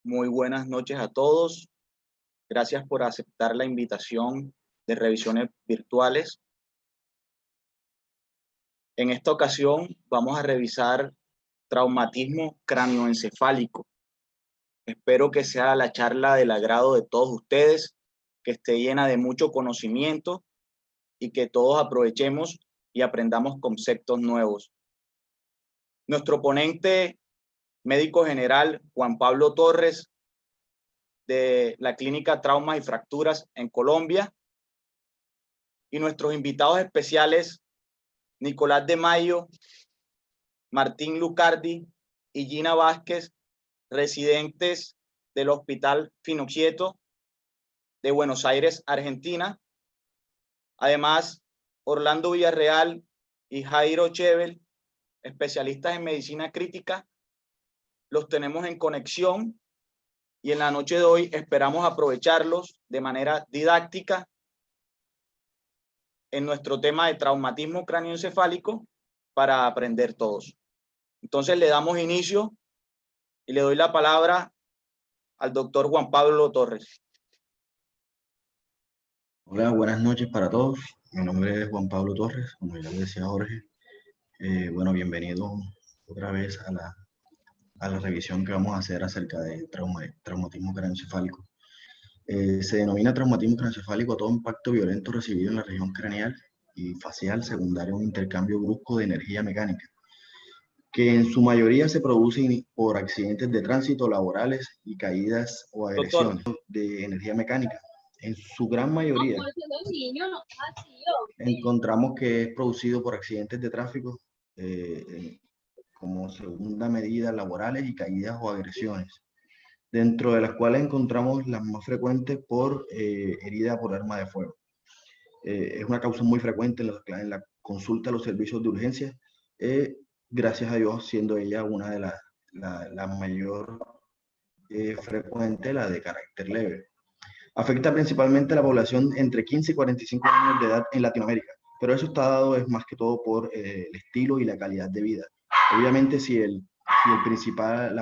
Muy buenas noches a todos. Gracias por aceptar la invitación de revisiones virtuales. En esta ocasión vamos a revisar traumatismo cráneoencefálico. Espero que sea la charla del agrado de todos ustedes, que esté llena de mucho conocimiento y que todos aprovechemos y aprendamos conceptos nuevos. Nuestro ponente médico general, Juan Pablo Torres, de la Clínica Traumas y Fracturas en Colombia, y nuestros invitados especiales, Nicolás de Mayo, Martín Lucardi y Gina Vázquez, residentes del Hospital Finocchieto de Buenos Aires, Argentina. Además, Orlando Villarreal y Jairo Chevel, especialistas en medicina crítica, los tenemos en conexión y en la noche de hoy esperamos aprovecharlos de manera didáctica en nuestro tema de traumatismo cráneoencefálico para aprender todos. Entonces le damos inicio y le doy la palabra al doctor Juan Pablo Torres. Hola, buenas noches para todos. Mi nombre es Juan Pablo Torres, como ya lo decía Jorge. Bueno, bienvenido otra vez a la revisión que vamos a hacer acerca de traumatismo craneoencefálico. Se denomina traumatismo craneoencefálico a todo impacto violento recibido en la región craneal y facial secundario a un intercambio brusco de energía mecánica, que en su mayoría se producen por accidentes de tránsito, laborales y caídas o agresiones de energía mecánica. En su gran mayoría encontramos que es producido por accidentes de tráfico, como segunda medida, laborales y caídas o agresiones, dentro de las cuales encontramos las más frecuentes por herida por arma de fuego. Es una causa muy frecuente en la consulta a los servicios de urgencia, gracias a Dios siendo ella una de la mayor frecuente, la de carácter leve. Afecta principalmente a la población entre 15 y 45 años de edad en Latinoamérica, pero eso está dado es más que todo por el estilo y la calidad de vida. Obviamente, si la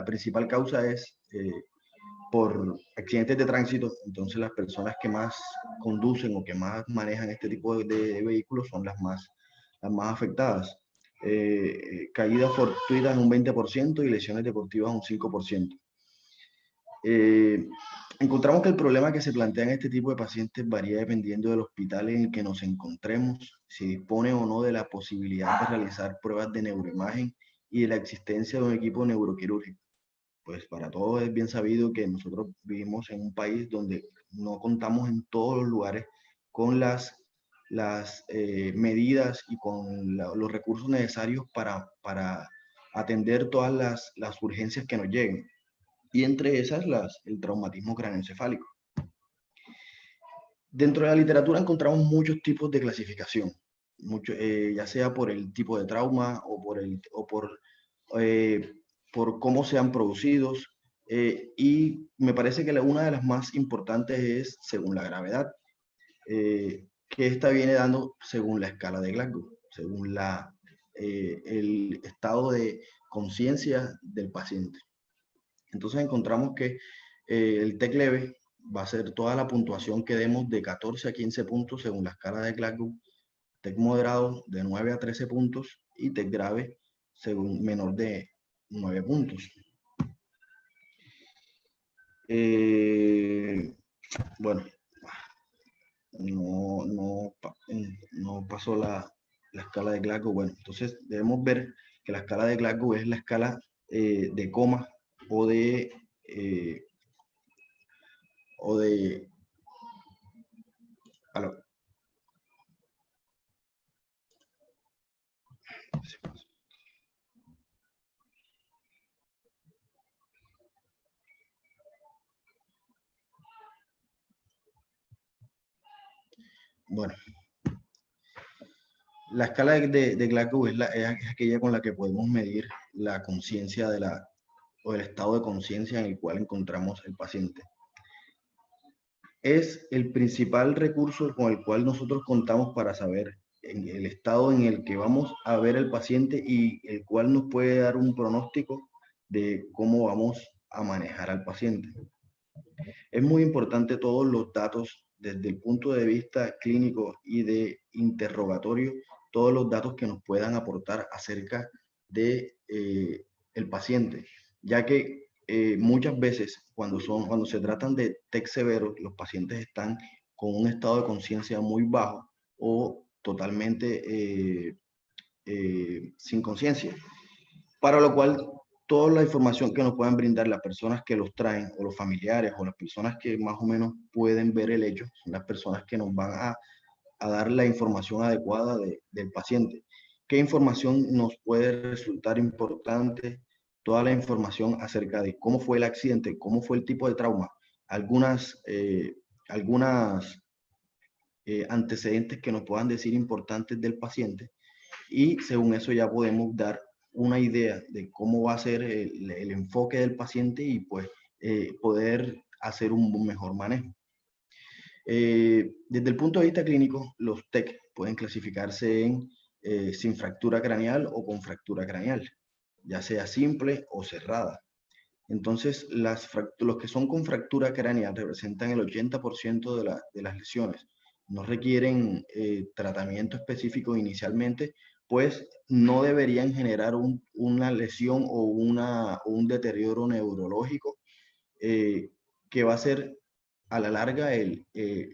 principal causa es por accidentes de tránsito, entonces las personas que más conducen o que más manejan este tipo de vehículos son las más afectadas. Caídas fortuitas un 20% y lesiones deportivas un 5%. Encontramos que el problema que se plantea en este tipo de pacientes varía dependiendo del hospital en el que nos encontremos, si dispone o no de la posibilidad de realizar pruebas de neuroimagen y de la existencia de un equipo neuroquirúrgico. Pues para todos es bien sabido que nosotros vivimos en un país donde no contamos en todos los lugares con las medidas y con los recursos necesarios para atender todas las urgencias que nos lleguen. Y entre esas el traumatismo craneoencefálico. Dentro de la literatura encontramos muchos tipos de clasificación, ya sea por el tipo de trauma o por cómo sean producidos, y me parece que una de las más importantes es según la gravedad, que esta viene dando según la escala de Glasgow, según el estado de conciencia del paciente. Entonces encontramos que el TEC leve va a ser toda la puntuación que demos de 14 a 15 puntos según la escala de Glasgow, TEC moderado de 9 a 13 puntos y TEC grave según menor de 9 puntos. Bueno, no pasó la escala de Glasgow. Bueno, entonces debemos ver que la escala de Glasgow es la escala de coma o de bueno, la escala de Glasgow es aquella con la que podemos medir la conciencia o el estado de conciencia en el cual encontramos el paciente. Es el principal recurso con el cual nosotros contamos para saber el estado en el que vamos a ver al paciente y el cual nos puede dar un pronóstico de cómo vamos a manejar al paciente. Es muy importante todos los datos desde el punto de vista clínico y de interrogatorio, todos los datos que nos puedan aportar acerca de el paciente, ya que muchas veces cuando se tratan de TEC severos, los pacientes están con un estado de conciencia muy bajo o totalmente sin conciencia, para lo cual toda la información que nos puedan brindar las personas que los traen o los familiares o las personas que más o menos pueden ver el hecho, son las personas que nos van a dar la información adecuada del paciente. ¿Qué información nos puede resultar importante? Toda la información acerca de cómo fue el accidente, cómo fue el tipo de trauma, algunas antecedentes que nos puedan decir importantes del paciente, y según eso ya podemos dar una idea de cómo va a ser el enfoque del paciente y pues poder hacer un mejor manejo. Desde el punto de vista clínico, los TEC pueden clasificarse en sin fractura craneal o con fractura craneal, ya sea simple o cerrada. Entonces, los que son con fractura craneal representan el 80% de las lesiones. No requieren tratamiento específico inicialmente, pues no deberían generar una lesión o un deterioro neurológico que va a ser a la larga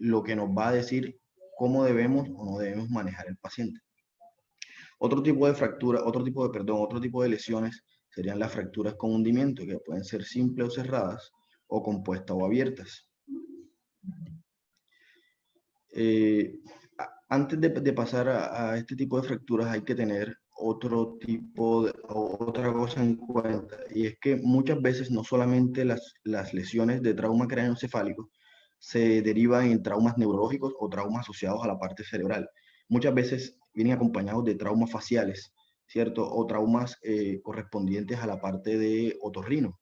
lo que nos va a decir cómo debemos o no debemos manejar el paciente. Otro tipo de lesiones serían las fracturas con hundimiento, que pueden ser simples o cerradas, o compuestas o abiertas. Antes de pasar a este tipo de fracturas hay que tener otra cosa en cuenta, y es que muchas veces no solamente las lesiones de trauma craneoencefálico se derivan en traumas neurológicos o traumas asociados a la parte cerebral. Muchas veces vienen acompañados de traumas faciales, ¿cierto? O traumas correspondientes a la parte de otorrino,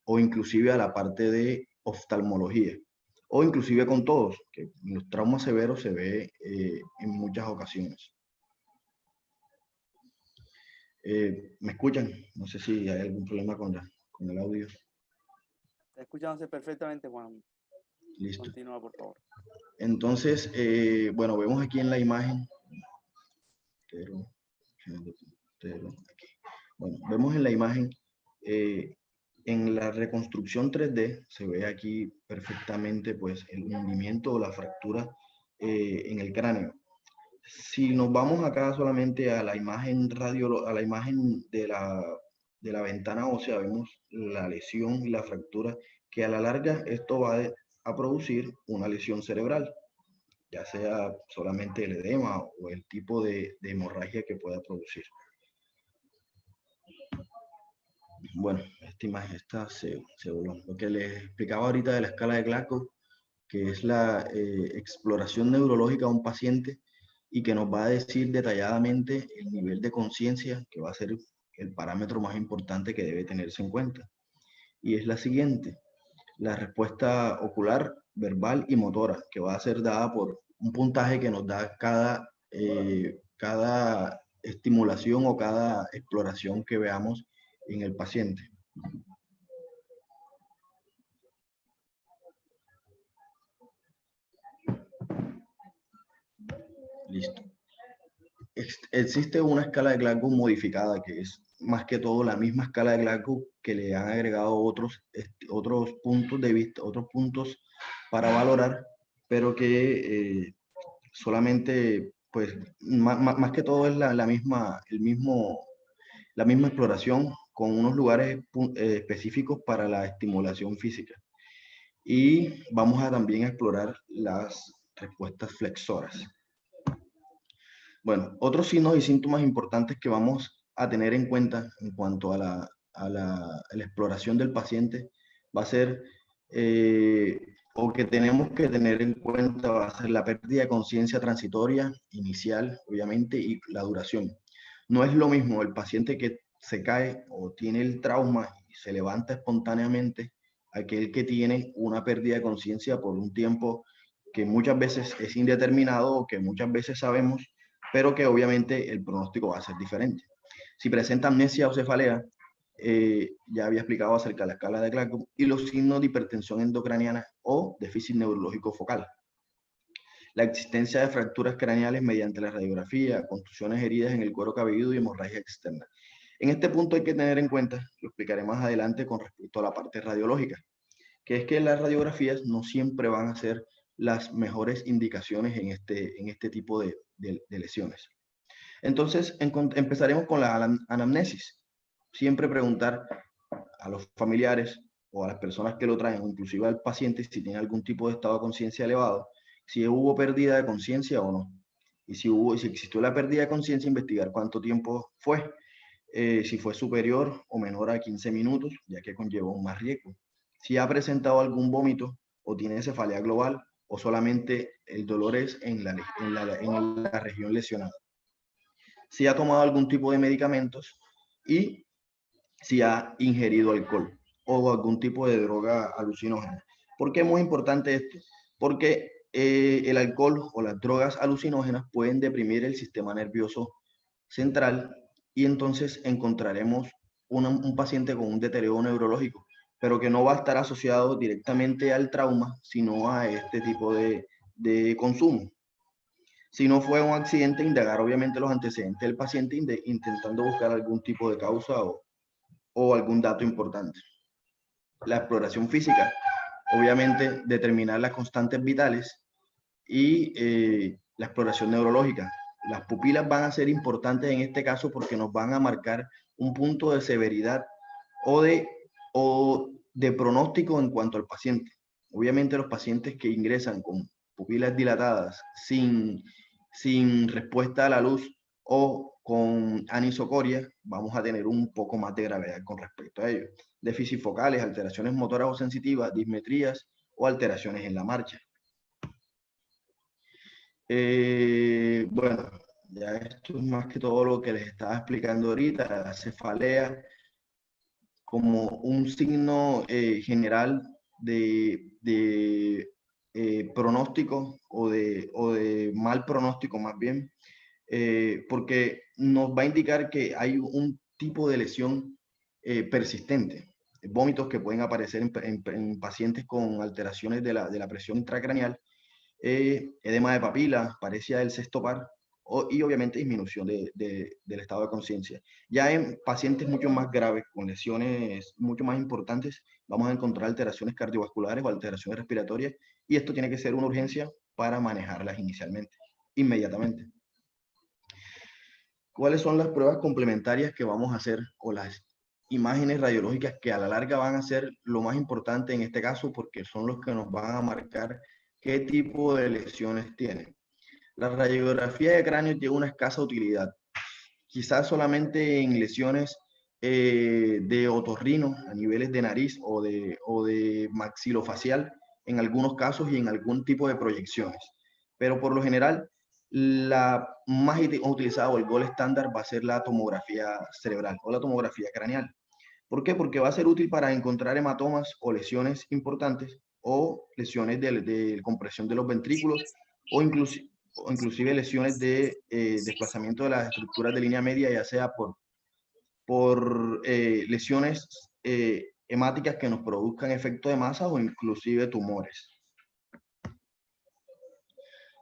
o inclusive a la parte de oftalmología, o inclusive con todos, que los traumas severos se ve en muchas ocasiones. ¿Me escuchan? No sé si hay algún problema con el audio. Te escuchándose perfectamente, Juan. Listo. Continúa, por favor. Entonces, bueno, vemos aquí en la imagen. Bueno, vemos en la imagen, en la reconstrucción 3D, se ve aquí perfectamente pues el hundimiento o la fractura en el cráneo. Si nos vamos acá solamente a la imagen a la imagen de la ventana ósea, vemos la lesión y la fractura, que a la larga esto va a producir una lesión cerebral, ya sea solamente el edema o el tipo de hemorragia que pueda producir. Bueno, esta imagen se voló. Lo que les explicaba ahorita de la escala de Glasgow, que es la exploración neurológica de un paciente y que nos va a decir detalladamente el nivel de conciencia, que va a ser el parámetro más importante que debe tenerse en cuenta. Y es la siguiente: la respuesta ocular, verbal y motora, que va a ser dada por un puntaje que nos da cada estimulación o cada exploración que veamos en el paciente. Listo. Existe una escala de Glasgow modificada, que es más que todo la misma escala de Glasgow, que le han agregado otros puntos de vista, otros puntos para valorar, pero que solamente, pues, más que todo es la misma exploración, con unos lugares específicos para la estimulación física. Y vamos a también explorar las respuestas flexoras. Bueno, otros signos y síntomas importantes que vamos a tener en cuenta en cuanto a la exploración del paciente va a ser, o que tenemos que tener en cuenta, va a ser la pérdida de conciencia transitoria, inicial, obviamente, y la duración. No es lo mismo el paciente que se cae o tiene el trauma y se levanta espontáneamente, aquel que tiene una pérdida de conciencia por un tiempo que muchas veces es indeterminado o que muchas veces sabemos, pero que obviamente el pronóstico va a ser diferente. Si presenta amnesia o cefalea, ya había explicado acerca de la escala de Glasgow, y los signos de hipertensión endocraniana o déficit neurológico focal. La existencia de fracturas craneales mediante la radiografía, contusiones heridas en el cuero cabelludo y hemorragia externa. En este punto hay que tener en cuenta, lo explicaré más adelante con respecto a la parte radiológica, que es que las radiografías no siempre van a ser las mejores indicaciones en este tipo de lesiones. Entonces, empezaremos con la anamnesis. Siempre preguntar a los familiares o a las personas que lo traen, o inclusive al paciente, si tiene algún tipo de estado de conciencia elevado, si hubo pérdida de conciencia o no. Y si existió la pérdida de conciencia, investigar cuánto tiempo fue, si fue superior o menor a 15 minutos, ya que conllevó un más riesgo. Si ha presentado algún vómito o tiene cefalea global, o solamente el dolor es en la región lesionada. Si ha tomado algún tipo de medicamentos y si ha ingerido alcohol o algún tipo de droga alucinógena. ¿Por qué es muy importante esto? Porque el alcohol o las drogas alucinógenas pueden deprimir el sistema nervioso central y entonces encontraremos un paciente con un deterioro neurológico, pero que no va a estar asociado directamente al trauma, sino a este tipo de consumo. Si no fue un accidente, indagar obviamente los antecedentes del paciente intentando buscar algún tipo de causa o algún dato importante. La exploración física, obviamente determinar las constantes vitales y la exploración neurológica. Las pupilas van a ser importantes en este caso porque nos van a marcar un punto de severidad o de pronóstico en cuanto al paciente. Obviamente los pacientes que ingresan con pupilas dilatadas, sin respuesta a la luz o con anisocoria, vamos a tener un poco más de gravedad con respecto a ello. Déficit focales, alteraciones motoras o sensitivas, dismetrías o alteraciones en la marcha. Bueno, ya esto es más que todo lo que les estaba explicando ahorita, la cefalea como un signo general de pronóstico o de mal pronóstico más bien, porque nos va a indicar que hay un tipo de lesión persistente. Vómitos que pueden aparecer en pacientes con alteraciones de la presión intracraneal, edema de papilas, paresia del sexto par, y obviamente disminución del estado de conciencia. Ya en pacientes mucho más graves, con lesiones mucho más importantes, vamos a encontrar alteraciones cardiovasculares o alteraciones respiratorias, y esto tiene que ser una urgencia para manejarlas inmediatamente. ¿Cuáles son las pruebas complementarias que vamos a hacer o las imágenes radiológicas que a la larga van a ser lo más importante en este caso porque son los que nos van a marcar qué tipo de lesiones tienen? La radiografía de cráneo tiene una escasa utilidad, quizás solamente en lesiones de otorrino a niveles de nariz o de maxilofacial en algunos casos y en algún tipo de proyecciones. Pero por lo general, la más utilizada o el gol estándar va a ser la tomografía cerebral o la tomografía craneal. ¿Por qué? Porque va a ser útil para encontrar hematomas o lesiones importantes o lesiones de compresión de los ventrículos o inclusive lesiones de desplazamiento de las estructuras de línea media, ya sea por lesiones hemáticas que nos produzcan efecto de masa o inclusive tumores.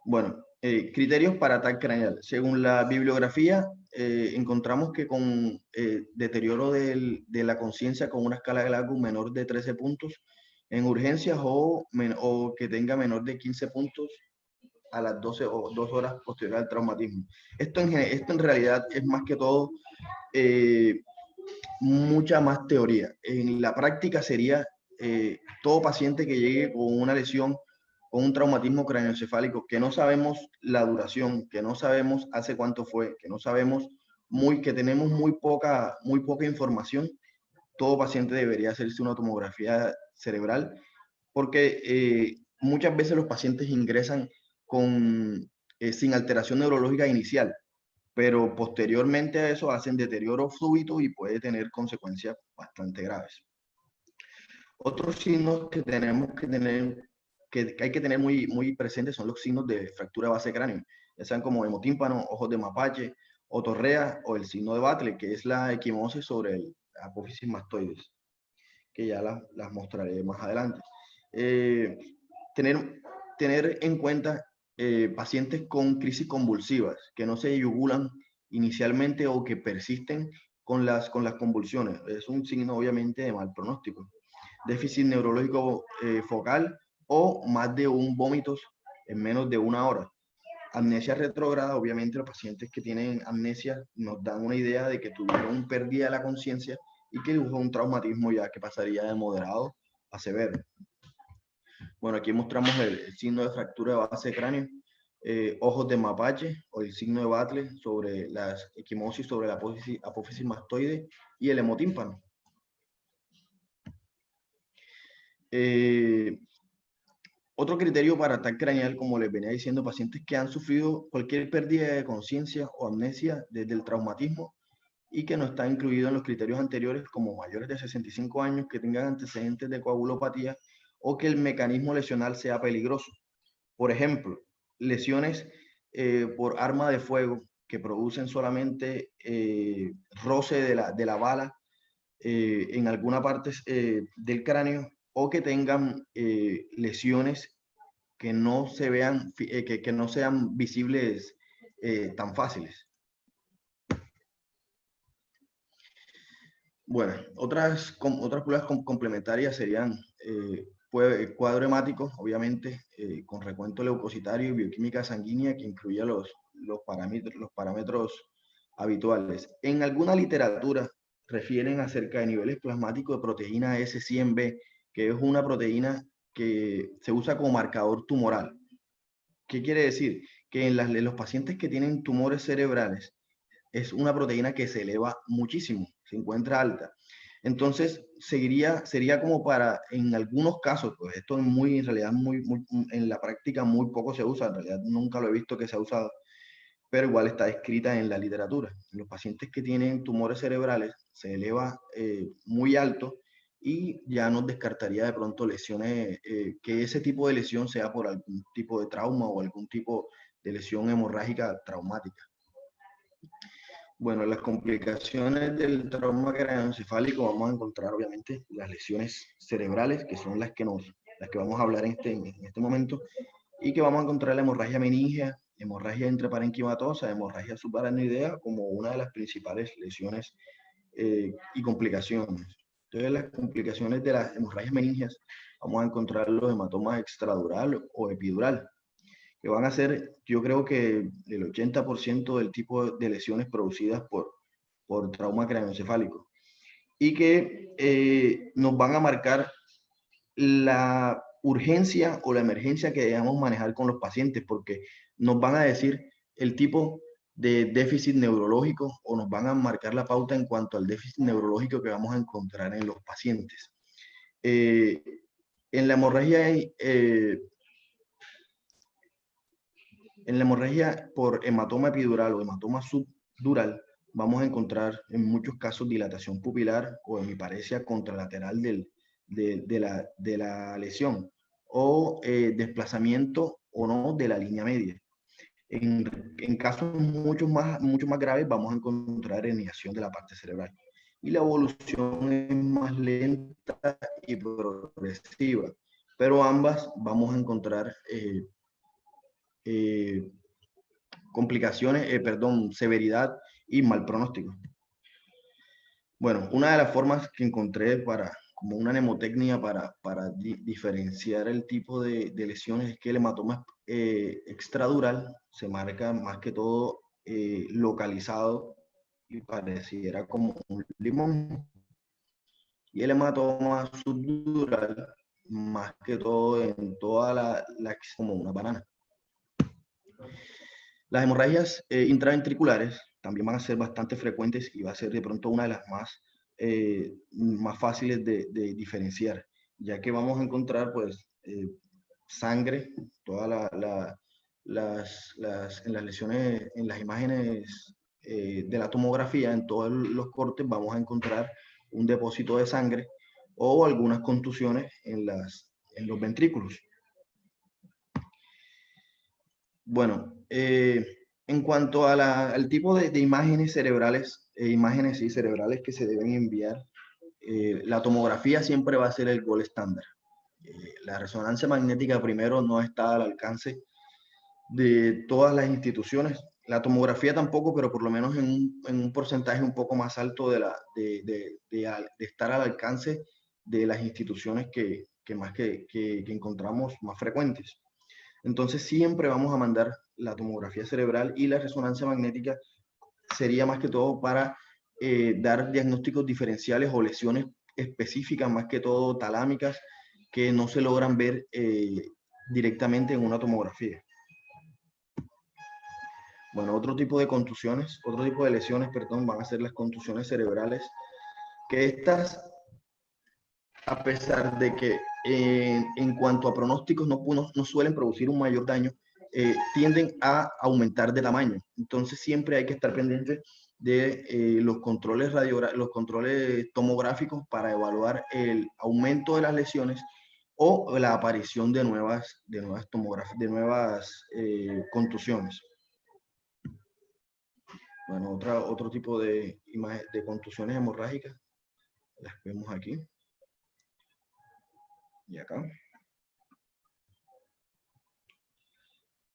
Bueno, criterios para ataque craneal. Según la bibliografía, encontramos que con deterioro de la conciencia con una escala de Glasgow menor de 13 puntos en urgencias o que tenga menor de 15 puntos a las 12 o 2 horas posterior al traumatismo. Esto en realidad es más que todo mucha más teoría. En la práctica sería todo paciente que llegue con una lesión con un traumatismo craneoencefálico que no sabemos la duración, que no sabemos hace cuánto fue, que no sabemos que tenemos muy poca información, todo paciente debería hacerse una tomografía cerebral porque muchas veces los pacientes ingresan sin alteración neurológica inicial, pero posteriormente a eso hacen deterioro súbito y puede tener consecuencias bastante graves. Otros signos que tenemos que tener, que hay que tener muy presentes son los signos de fractura base cráneo, ya sean como hemotímpano, ojos de mapache, otorrea o el signo de Battle, que es la equimosis sobre apófisis mastoides, que ya las mostraré más adelante. Tener en cuenta pacientes con crisis convulsivas, que no se yugulan inicialmente o que persisten con las convulsiones. Es un signo obviamente de mal pronóstico. Déficit neurológico focal o más de un vómitos en menos de una hora. Amnesia retrógrada, obviamente los pacientes que tienen amnesia nos dan una idea de que tuvieron pérdida de la conciencia y que hubo un traumatismo ya que pasaría de moderado a severo. Bueno, aquí mostramos el signo de fractura de base de cráneo, ojos de mapache o el signo de Batle sobre las equimosis sobre la apófisis mastoide y el hemotímpano. Otro criterio para ataque craneal, como les venía diciendo, pacientes que han sufrido cualquier pérdida de conciencia o amnesia desde el traumatismo y que no está incluido en los criterios anteriores, como mayores de 65 años, que tengan antecedentes de coagulopatía o que el mecanismo lesional sea peligroso. Por ejemplo, lesiones por arma de fuego que producen solamente roce de la bala en alguna parte del cráneo, o que tengan lesiones que no se vean, que no sean visibles tan fáciles. Bueno, otras pruebas complementarias serían cuadro hemático, obviamente, con recuento leucocitario y bioquímica sanguínea que incluya los parámetros habituales. En alguna literatura refieren acerca de niveles plasmáticos de proteína S100B, que es una proteína que se usa como marcador tumoral. ¿Qué quiere decir? Que en los pacientes que tienen tumores cerebrales es una proteína que se eleva muchísimo, se encuentra alta. Entonces, sería como para, en algunos casos, pues esto en realidad en la práctica muy poco se usa, en realidad nunca lo he visto que se ha usado, pero igual está escrita en la literatura. En los pacientes que tienen tumores cerebrales se eleva muy alto y ya nos descartaría de pronto lesiones, que ese tipo de lesión sea por algún tipo de trauma o algún tipo de lesión hemorrágica traumática. Bueno, las complicaciones del trauma craneoencefálico vamos a encontrar obviamente las lesiones cerebrales, que son las que vamos a hablar en este momento, y que vamos a encontrar la hemorragia meningea, hemorragia intraparenquimatosa, hemorragia subaracnoidea como una de las principales lesiones y complicaciones. Entonces, las complicaciones de las hemorragias meningeas vamos a encontrar los hematomas extradural o epidural, que van a ser, yo creo que el 80% del tipo de lesiones producidas por trauma craneoencefálico, y que nos van a marcar la urgencia o la emergencia que debemos manejar con los pacientes, porque nos van a decir el tipo de déficit neurológico o nos van a marcar la pauta en cuanto al déficit neurológico que vamos a encontrar en los pacientes. En la hemorragia por hematoma epidural o hematoma subdural, vamos a encontrar en muchos casos dilatación pupilar o hemiparesia contralateral de la lesión o desplazamiento o no de la línea media. En casos mucho más graves vamos a encontrar herniación de la parte cerebral. Y la evolución es más lenta y progresiva, pero ambas vamos a encontrar complicaciones, severidad y mal pronóstico. Bueno, una de las formas que encontré como una mnemotecnia para diferenciar el tipo de lesiones es que el hematoma extradural se marca más que todo localizado y pareciera como un limón. Y el hematoma subdural más que todo en toda como una banana. Las hemorragias intraventriculares también van a ser bastante frecuentes y va a ser de pronto una de las más fáciles de diferenciar, ya que vamos a encontrar pues sangre, en las lesiones, en las imágenes de la tomografía, en todos los cortes vamos a encontrar un depósito de sangre o algunas contusiones en los ventrículos. Bueno, en cuanto al tipo de imágenes cerebrales imágenes sí, cerebrales que se deben enviar. La tomografía siempre va a ser el gold estándar. La resonancia magnética primero no está al alcance de todas las instituciones. La tomografía tampoco, pero por lo menos en un porcentaje un poco más alto de estar al alcance de las instituciones que encontramos más frecuentes. Entonces siempre vamos a mandar la tomografía cerebral, y la resonancia magnética sería más que todo para dar diagnósticos diferenciales o lesiones específicas, más que todo talámicas, que no se logran ver directamente en una tomografía. Bueno, otro tipo de contusiones, otro tipo de lesiones, perdón, van a ser las contusiones cerebrales, que estas, a pesar de que en cuanto a pronósticos no suelen producir un mayor daño, tienden a aumentar de tamaño. Entonces siempre hay que estar pendiente de los controles tomográficos para evaluar el aumento de las lesiones o la aparición de nuevas contusiones. Bueno, otro tipo de contusiones hemorrágicas, las vemos aquí y acá.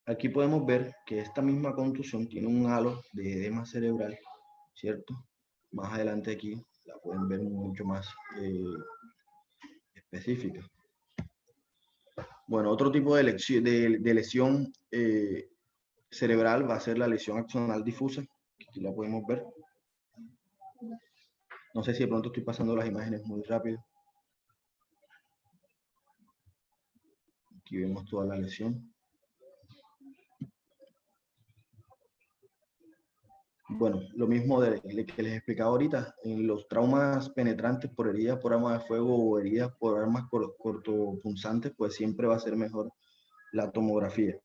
Aquí podemos ver que esta misma contusión tiene un halo de edema cerebral, ¿cierto? Más adelante aquí la pueden ver mucho más específica. Bueno, otro tipo de lesión cerebral va a ser la lesión axonal difusa. Aquí la podemos ver. No sé si de pronto estoy pasando las imágenes muy rápido. Aquí vemos toda la lesión. Bueno, lo mismo que les explicaba ahorita, en los traumas penetrantes por heridas por arma de fuego o heridas por armas cortopunzantes, pues siempre va a ser mejor la tomografía.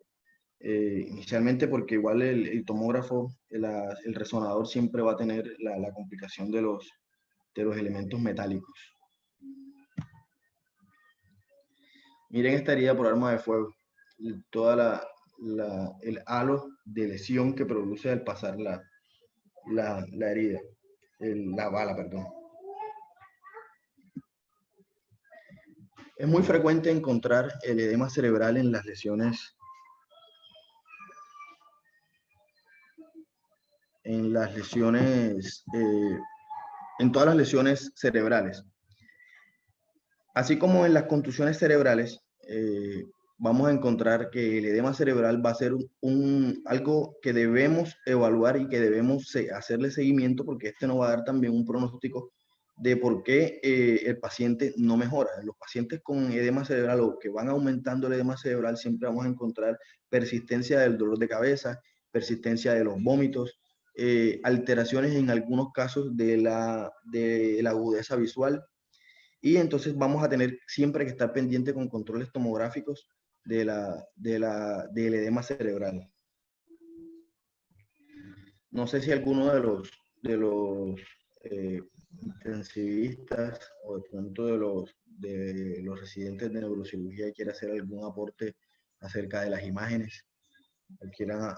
Inicialmente porque igual el tomógrafo, el resonador siempre va a tener la complicación de los elementos metálicos. Miren esta herida por arma de fuego, toda el halo de lesión que produce al pasar la herida, la bala, perdón. Es muy frecuente encontrar el edema cerebral en las lesiones, en todas las lesiones cerebrales. Así como en las contusiones cerebrales, vamos a encontrar que el edema cerebral va a ser algo que debemos evaluar y que debemos hacerle seguimiento, porque este nos va a dar también un pronóstico de por qué el paciente no mejora. En los pacientes con edema cerebral o que van aumentando el edema cerebral, siempre vamos a encontrar persistencia del dolor de cabeza, persistencia de los vómitos, alteraciones en algunos casos de la agudeza visual. Y entonces vamos a tener siempre que estar pendiente con controles tomográficos del edema cerebral. No sé si alguno de los intensivistas o de pronto de los residentes de neurocirugía quiere hacer algún aporte acerca de las imágenes, o quieran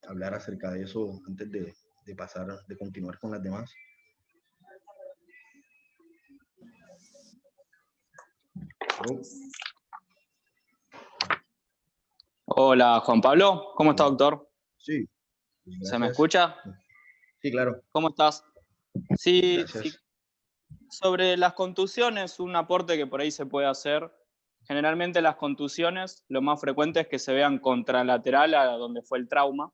hablar acerca de eso antes de continuar con las demás. Hola, Juan Pablo. ¿Cómo está, doctor? Sí. Gracias. ¿Se me escucha? Sí, claro. ¿Cómo estás? Sí, Gracias. sí. Sobre las contusiones, un aporte que por ahí se puede hacer. Generalmente las contusiones, lo más frecuente es que se vean contralateral a donde fue el trauma.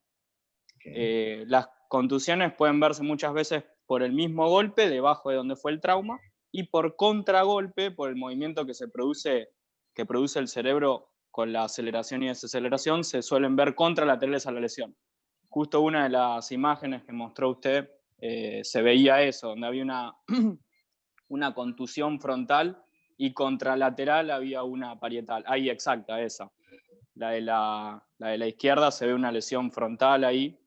Okay. Las contusiones pueden verse muchas veces por el mismo golpe, debajo de donde fue el trauma, y por contragolpe, por el movimiento que produce el cerebro con la aceleración y desaceleración, se suelen ver contralaterales a la lesión. Justo una de las imágenes que mostró usted se veía eso, donde había una contusión frontal y contralateral había una parietal. Ahí, exacta, esa. La de la izquierda se ve una lesión frontal ahí,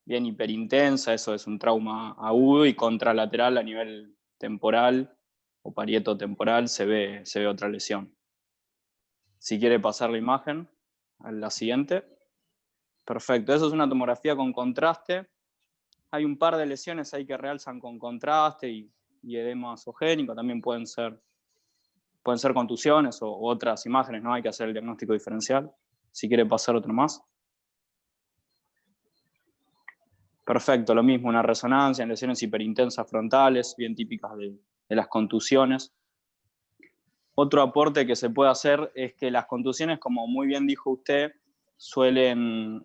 bien hiperintensa, eso es un trauma agudo, y contralateral a nivel temporal o parietotemporal se ve otra lesión. Si quiere pasar la imagen a la siguiente. Perfecto, eso es una tomografía con contraste. hay un par de lesiones ahí que realzan con contraste y edema esogénico, también pueden ser contusiones o otras imágenes, ¿no? Hay que hacer el diagnóstico diferencial. Si quiere pasar otro más. Perfecto, lo mismo, una resonancia en lesiones hiperintensas frontales, bien típicas de las contusiones. Otro aporte que se puede hacer es que las contusiones, como muy bien dijo usted, suelen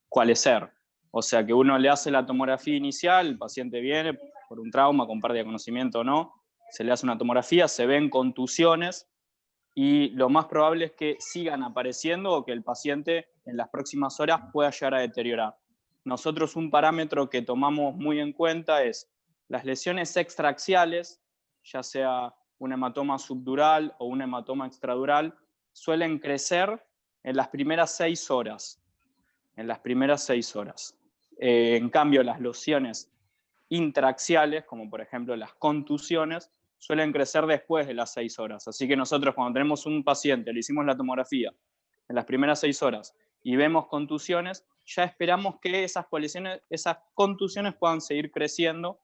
coalescer. O sea, que uno le hace la tomografía inicial, el paciente viene por un trauma, con pérdida de conocimiento o no, se le hace una tomografía, se ven contusiones y lo más probable es que sigan apareciendo o que el paciente en las próximas horas pueda llegar a deteriorar. Nosotros un parámetro que tomamos muy en cuenta es las lesiones extraaxiales, ya sea un hematoma subdural o un hematoma extradural, suelen crecer en las primeras 6 horas. En las primeras 6 horas. En cambio, las lesiones intraaxiales, como por ejemplo las contusiones, suelen crecer después de las 6 horas. Así que nosotros cuando tenemos un paciente, le hicimos la tomografía en las primeras 6 horas y vemos contusiones, ya esperamos que esas contusiones puedan seguir creciendo,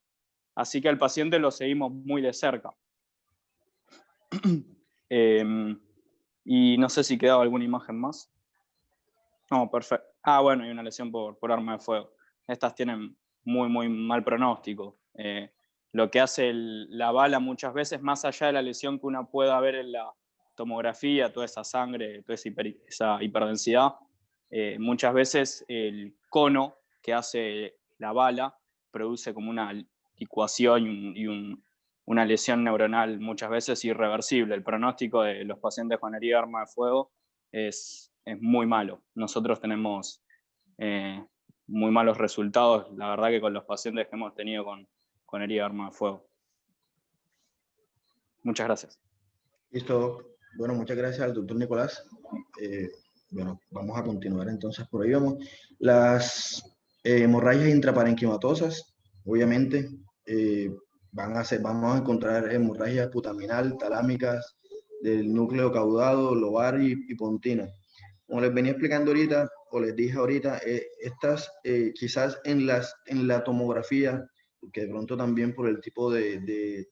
así que al paciente lo seguimos muy de cerca. Y no sé si quedaba alguna imagen más. No, perfecto. Ah, bueno, hay una lesión por arma de fuego. Estas tienen muy mal pronóstico. Lo que hace la bala muchas veces, más allá de la lesión que uno pueda ver en la tomografía, toda esa sangre, toda esa hiperdensidad, muchas veces el cono que hace la bala produce como una licuación una lesión neuronal muchas veces irreversible. El pronóstico de los pacientes con herida de arma de fuego es muy malo. Nosotros tenemos muy malos resultados, la verdad, que con los pacientes que hemos tenido con herida de arma de fuego. Muchas gracias. Listo. Bueno, muchas gracias al doctor Nicolás. Bueno, vamos a continuar entonces por ahí. Vamos. Las hemorragias intraparenquimatosas, obviamente, vamos a encontrar hemorragias putaminal, talámicas, del núcleo caudado, lobar y pontina. Como les venía explicando ahorita, o les dije ahorita, estas quizás en la tomografía, que de pronto también por el tipo de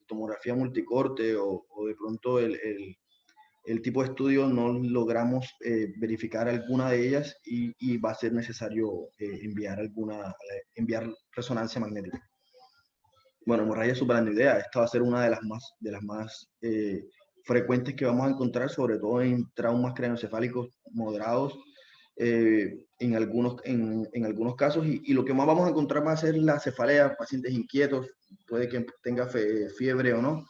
tomografía multicorte o de pronto el tipo de estudio no logramos verificar alguna de ellas y va a ser necesario enviar resonancia magnética. Bueno, hemorragia subaracnoidea, esta va a ser una de las más frecuentes que vamos a encontrar, sobre todo en traumas craneoencefálicos moderados, en algunos casos, y lo que más vamos a encontrar va a ser la cefalea, pacientes inquietos, puede que tenga fiebre o no,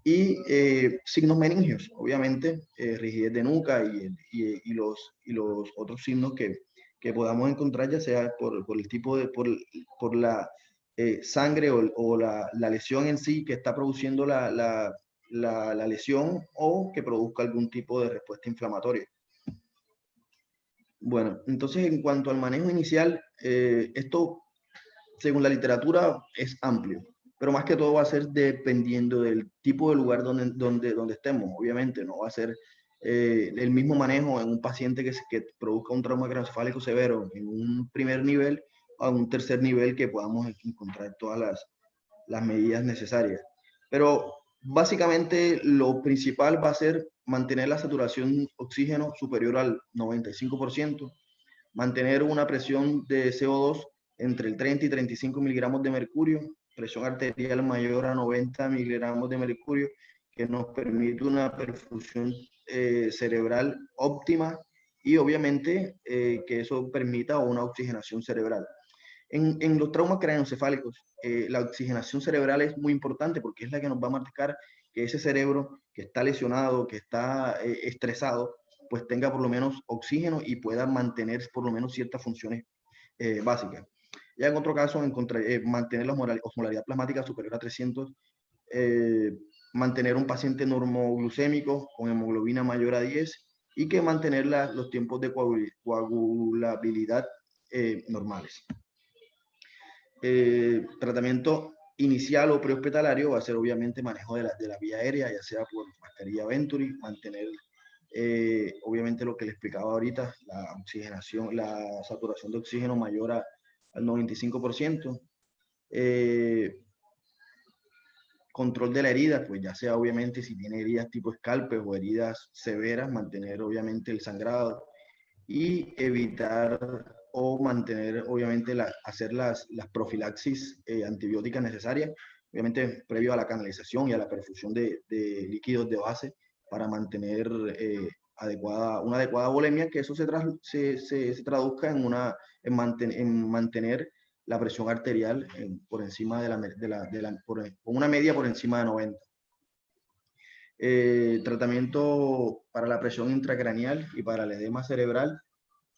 y signos meningios, obviamente, rigidez de nuca y los otros signos que podamos encontrar, ya sea por el tipo por la sangre o la lesión en sí que está produciendo la lesión o que produzca algún tipo de respuesta inflamatoria. Bueno, entonces en cuanto al manejo inicial, esto, según la literatura, es amplio, pero más que todo va a ser dependiendo del tipo de lugar donde estemos. Obviamente no va a ser el mismo manejo en un paciente que produzca un trauma craneoencefálico severo en un primer nivel o en un tercer nivel que podamos encontrar todas las medidas necesarias. Pero básicamente lo principal va a ser mantener la saturación oxígeno superior al 95%, mantener una presión de CO2 entre el 30 y 35 miligramos de mercurio, presión arterial mayor a 90 miligramos de mercurio, que nos permite una perfusión cerebral óptima y obviamente que eso permita una oxigenación cerebral. En los traumas craneoencefálicos, la oxigenación cerebral es muy importante porque es la que nos va a marcar que ese cerebro que está lesionado, que está estresado, pues tenga por lo menos oxígeno y pueda mantener por lo menos ciertas funciones básicas. Ya en otro caso, mantener la osmolaridad plasmática superior a 300, mantener un paciente normoglucémico con hemoglobina mayor a 10 y que mantener los tiempos de coagulabilidad normales. Tratamiento inicial o prehospitalario va a ser obviamente manejo de la vía aérea, ya sea por mascarilla Venturi, mantener obviamente lo que le explicaba ahorita, la oxigenación, la saturación de oxígeno mayor al 95%. Control de la herida, pues ya sea obviamente si tiene heridas tipo escalpes o heridas severas, mantener obviamente el sangrado y evitar o mantener obviamente hacer las profilaxis antibióticas necesarias, obviamente previo a la canalización y a la perfusión de líquidos de base para mantener una adecuada volemia, que eso se traduzca en mantener la presión arterial por encima con una media por encima de 90. Tratamiento para la presión intracraneal y para el edema cerebral,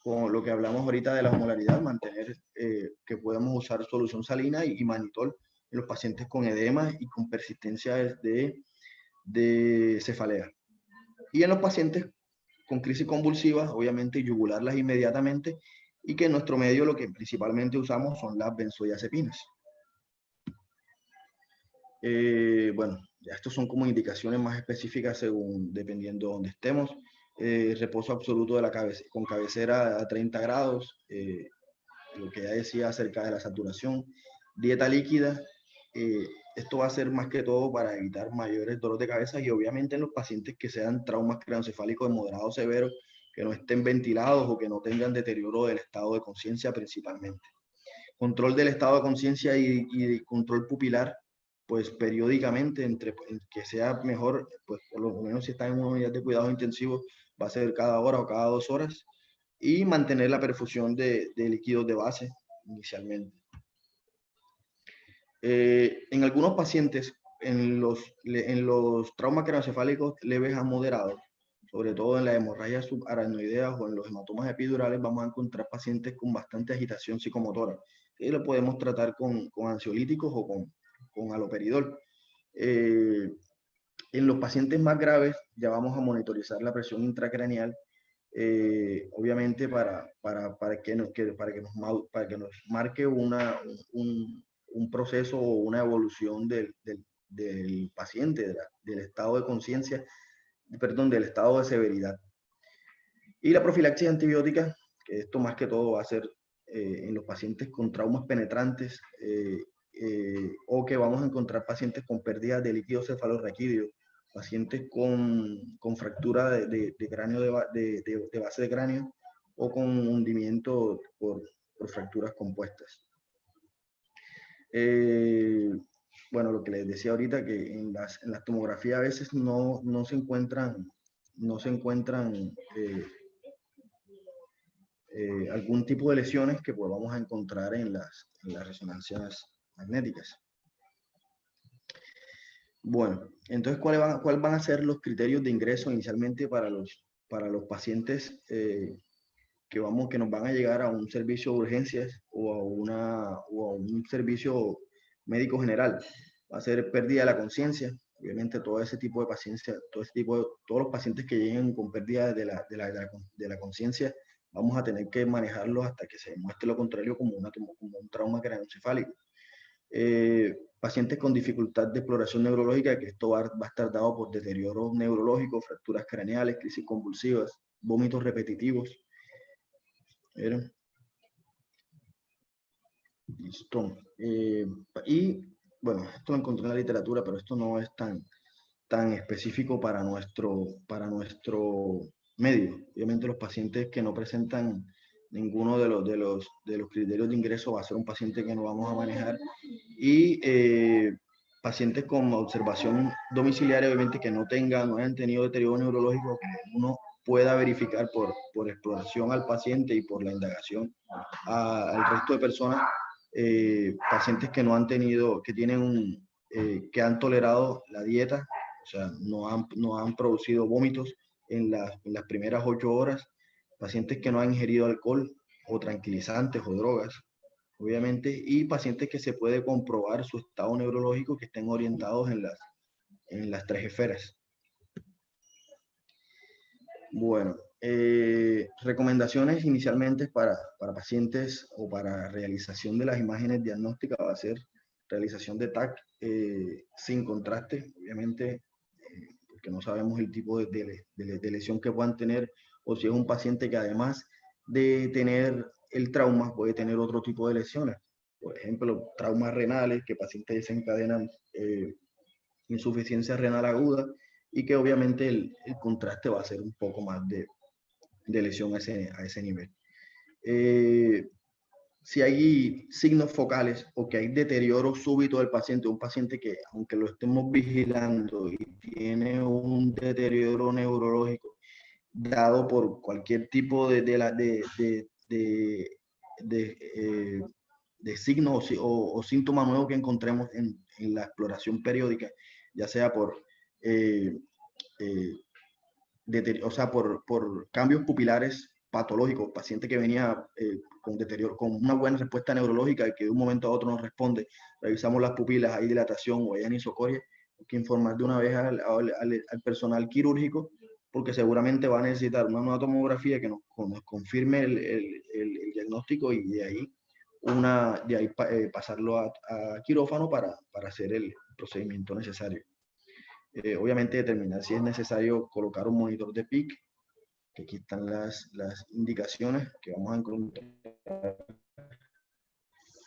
con lo que hablamos ahorita de la osmolaridad, mantener que podamos usar solución salina y manitol en los pacientes con edema y con persistencia de cefalea. Y en los pacientes con crisis convulsivas, obviamente yugularlas inmediatamente, y que en nuestro medio lo que principalmente usamos son las benzodiazepinas. Bueno, ya estos son como indicaciones más específicas dependiendo de donde estemos. Reposo absoluto de la cabeza, con cabecera a 30 grados, lo que ya decía acerca de la saturación. Dieta líquida, esto va a ser más que todo para evitar mayores dolores de cabeza, y obviamente en los pacientes que sean traumas craneoencefálicos de moderado o severo, que no estén ventilados o que no tengan deterioro del estado de conciencia principalmente. Control del estado de conciencia y control pupilar, pues periódicamente, que sea mejor, pues por lo menos si está en una unidad de cuidados intensivos, va a ser cada hora o cada 2 horas, y mantener la perfusión de líquidos de base inicialmente. En algunos pacientes, en los traumas craneoencefálicos leves a moderados, sobre todo en la hemorragia subaracnoidea o en los hematomas epidurales, vamos a encontrar pacientes con bastante agitación psicomotora, y lo podemos tratar con ansiolíticos o con haloperidol. En los pacientes más graves ya vamos a monitorizar la presión intracraneal, obviamente para que nos marque un proceso o una evolución del paciente, del estado de conciencia, perdón, del estado de severidad. Y la profilaxis antibiótica, que esto más que todo va a ser en los pacientes con traumas penetrantes, o que vamos a encontrar pacientes con pérdida de líquido cefalorraquídeo, pacientes con fractura de cráneo, de base de cráneo, o con hundimiento por fracturas compuestas. Bueno, lo que les decía ahorita, que en las tomografías a veces no se encuentran algún tipo de lesiones que pues vamos a encontrar en las resonancias magnéticas. Bueno, entonces, ¿cuáles van a ser los criterios de ingreso inicialmente para los pacientes que nos van a llegar a un servicio de urgencias o a un servicio médico general? Va a ser pérdida de la conciencia. Obviamente todo ese tipo de pacientes, todos los pacientes que lleguen con pérdida de la conciencia, vamos a tener que manejarlos hasta que se demuestre lo contrario como un trauma craneoencefálico. Pacientes con dificultad de exploración neurológica, que esto va a estar dado por deterioro neurológico, fracturas craneales, crisis convulsivas, vómitos repetitivos. ¿Vieron? Listo. Y bueno, esto lo encontré en la literatura, pero esto no es tan específico para nuestro medio. Obviamente los pacientes que no presentan ninguno de los criterios de ingreso va a ser un paciente que no vamos a manejar, y pacientes con observación domiciliaria, obviamente que no hayan tenido deterioro neurológico, que uno pueda verificar por exploración al paciente y por la indagación al resto de personas, pacientes que no han tenido, que han tolerado la dieta, o sea, no han producido vómitos en las primeras 8 horas, pacientes que no han ingerido alcohol o tranquilizantes o drogas, obviamente, y pacientes que se puede comprobar su estado neurológico, que estén orientados en las 3 esferas. Bueno, recomendaciones inicialmente para pacientes o para realización de las imágenes diagnósticas va a ser realización de TAC sin contraste, obviamente, porque no sabemos el tipo de lesión que puedan tener, o si es un paciente que además de tener el trauma puede tener otro tipo de lesiones. Por ejemplo, traumas renales, que pacientes desencadenan insuficiencia renal aguda y que obviamente el contraste va a ser un poco más de lesión a ese nivel. Si hay signos focales o que hay deterioro súbito del paciente, un paciente que aunque lo estemos vigilando y tiene un deterioro neurológico dado por cualquier tipo de signos o síntoma nuevo que encontremos en la exploración periódica, ya sea por por cambios pupilares patológicos, paciente que venía con deterioro, con una buena respuesta neurológica y que de un momento a otro no responde, revisamos las pupilas, hay dilatación o hay anisocoria, hay que informar de una vez al personal quirúrgico, porque seguramente va a necesitar una nueva tomografía que nos confirme el diagnóstico y de ahí, pasarlo a quirófano para hacer el procedimiento necesario. Obviamente determinar si es necesario colocar un monitor de PIC, que aquí están las indicaciones que vamos a encontrar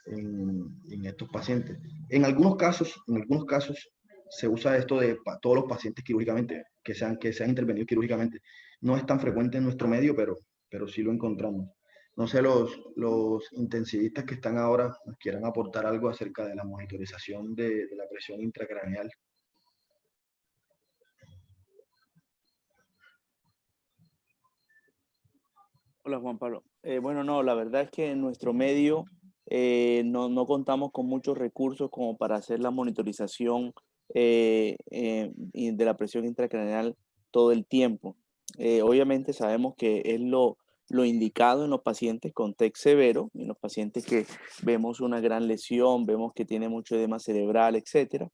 en estos pacientes. En algunos casos se usa esto para todos los pacientes quirúrgicamente, que sean intervenidos quirúrgicamente. No es tan frecuente en nuestro medio, pero sí lo encontramos. No sé, los intensivistas que están ahora nos quieran aportar algo acerca de la monitorización de la presión intracraneal. Hola Juan Pablo. Bueno, no, la verdad es que en nuestro medio no contamos con muchos recursos como para hacer la monitorización de la presión intracraneal todo el tiempo. Obviamente sabemos que es lo indicado en los pacientes con TEC severo, en los pacientes que vemos una gran lesión, vemos que tiene mucho edema cerebral, etc.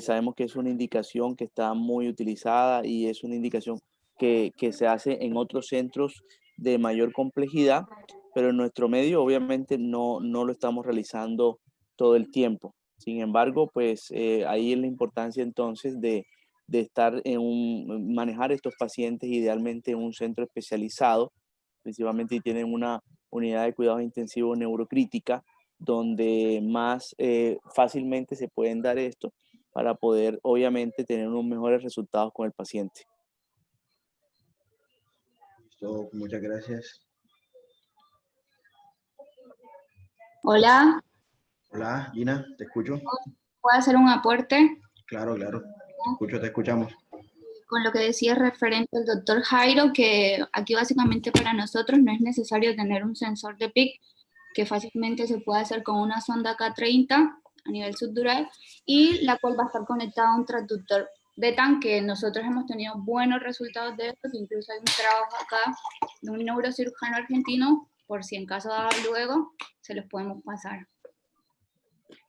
Sabemos que es una indicación que está muy utilizada y es una indicación que se hace en otros centros de mayor complejidad, pero en nuestro medio obviamente no lo estamos realizando todo el tiempo. Sin embargo, pues ahí es la importancia entonces de estar manejar estos pacientes idealmente en un centro especializado, principalmente si tienen una unidad de cuidados intensivos neurocrítica, donde más fácilmente se pueden dar esto para poder obviamente tener unos mejores resultados con el paciente. Listo, muchas gracias. Hola, Hola, Gina, ¿te escucho? ¿puedo hacer un aporte Claro, claro, te escucho, te escuchamos. con lo que decía referente al doctor Jairo? Que aquí básicamente para nosotros no es necesario tener un sensor de PIC, que fácilmente se puede hacer con una sonda K30 a nivel subdural y la cual va a estar conectada a un transductor de TAN, que nosotros hemos tenido buenos resultados de esto, que incluso hay un trabajo acá de un neurocirujano argentino, por si en caso de luego, se los podemos pasar.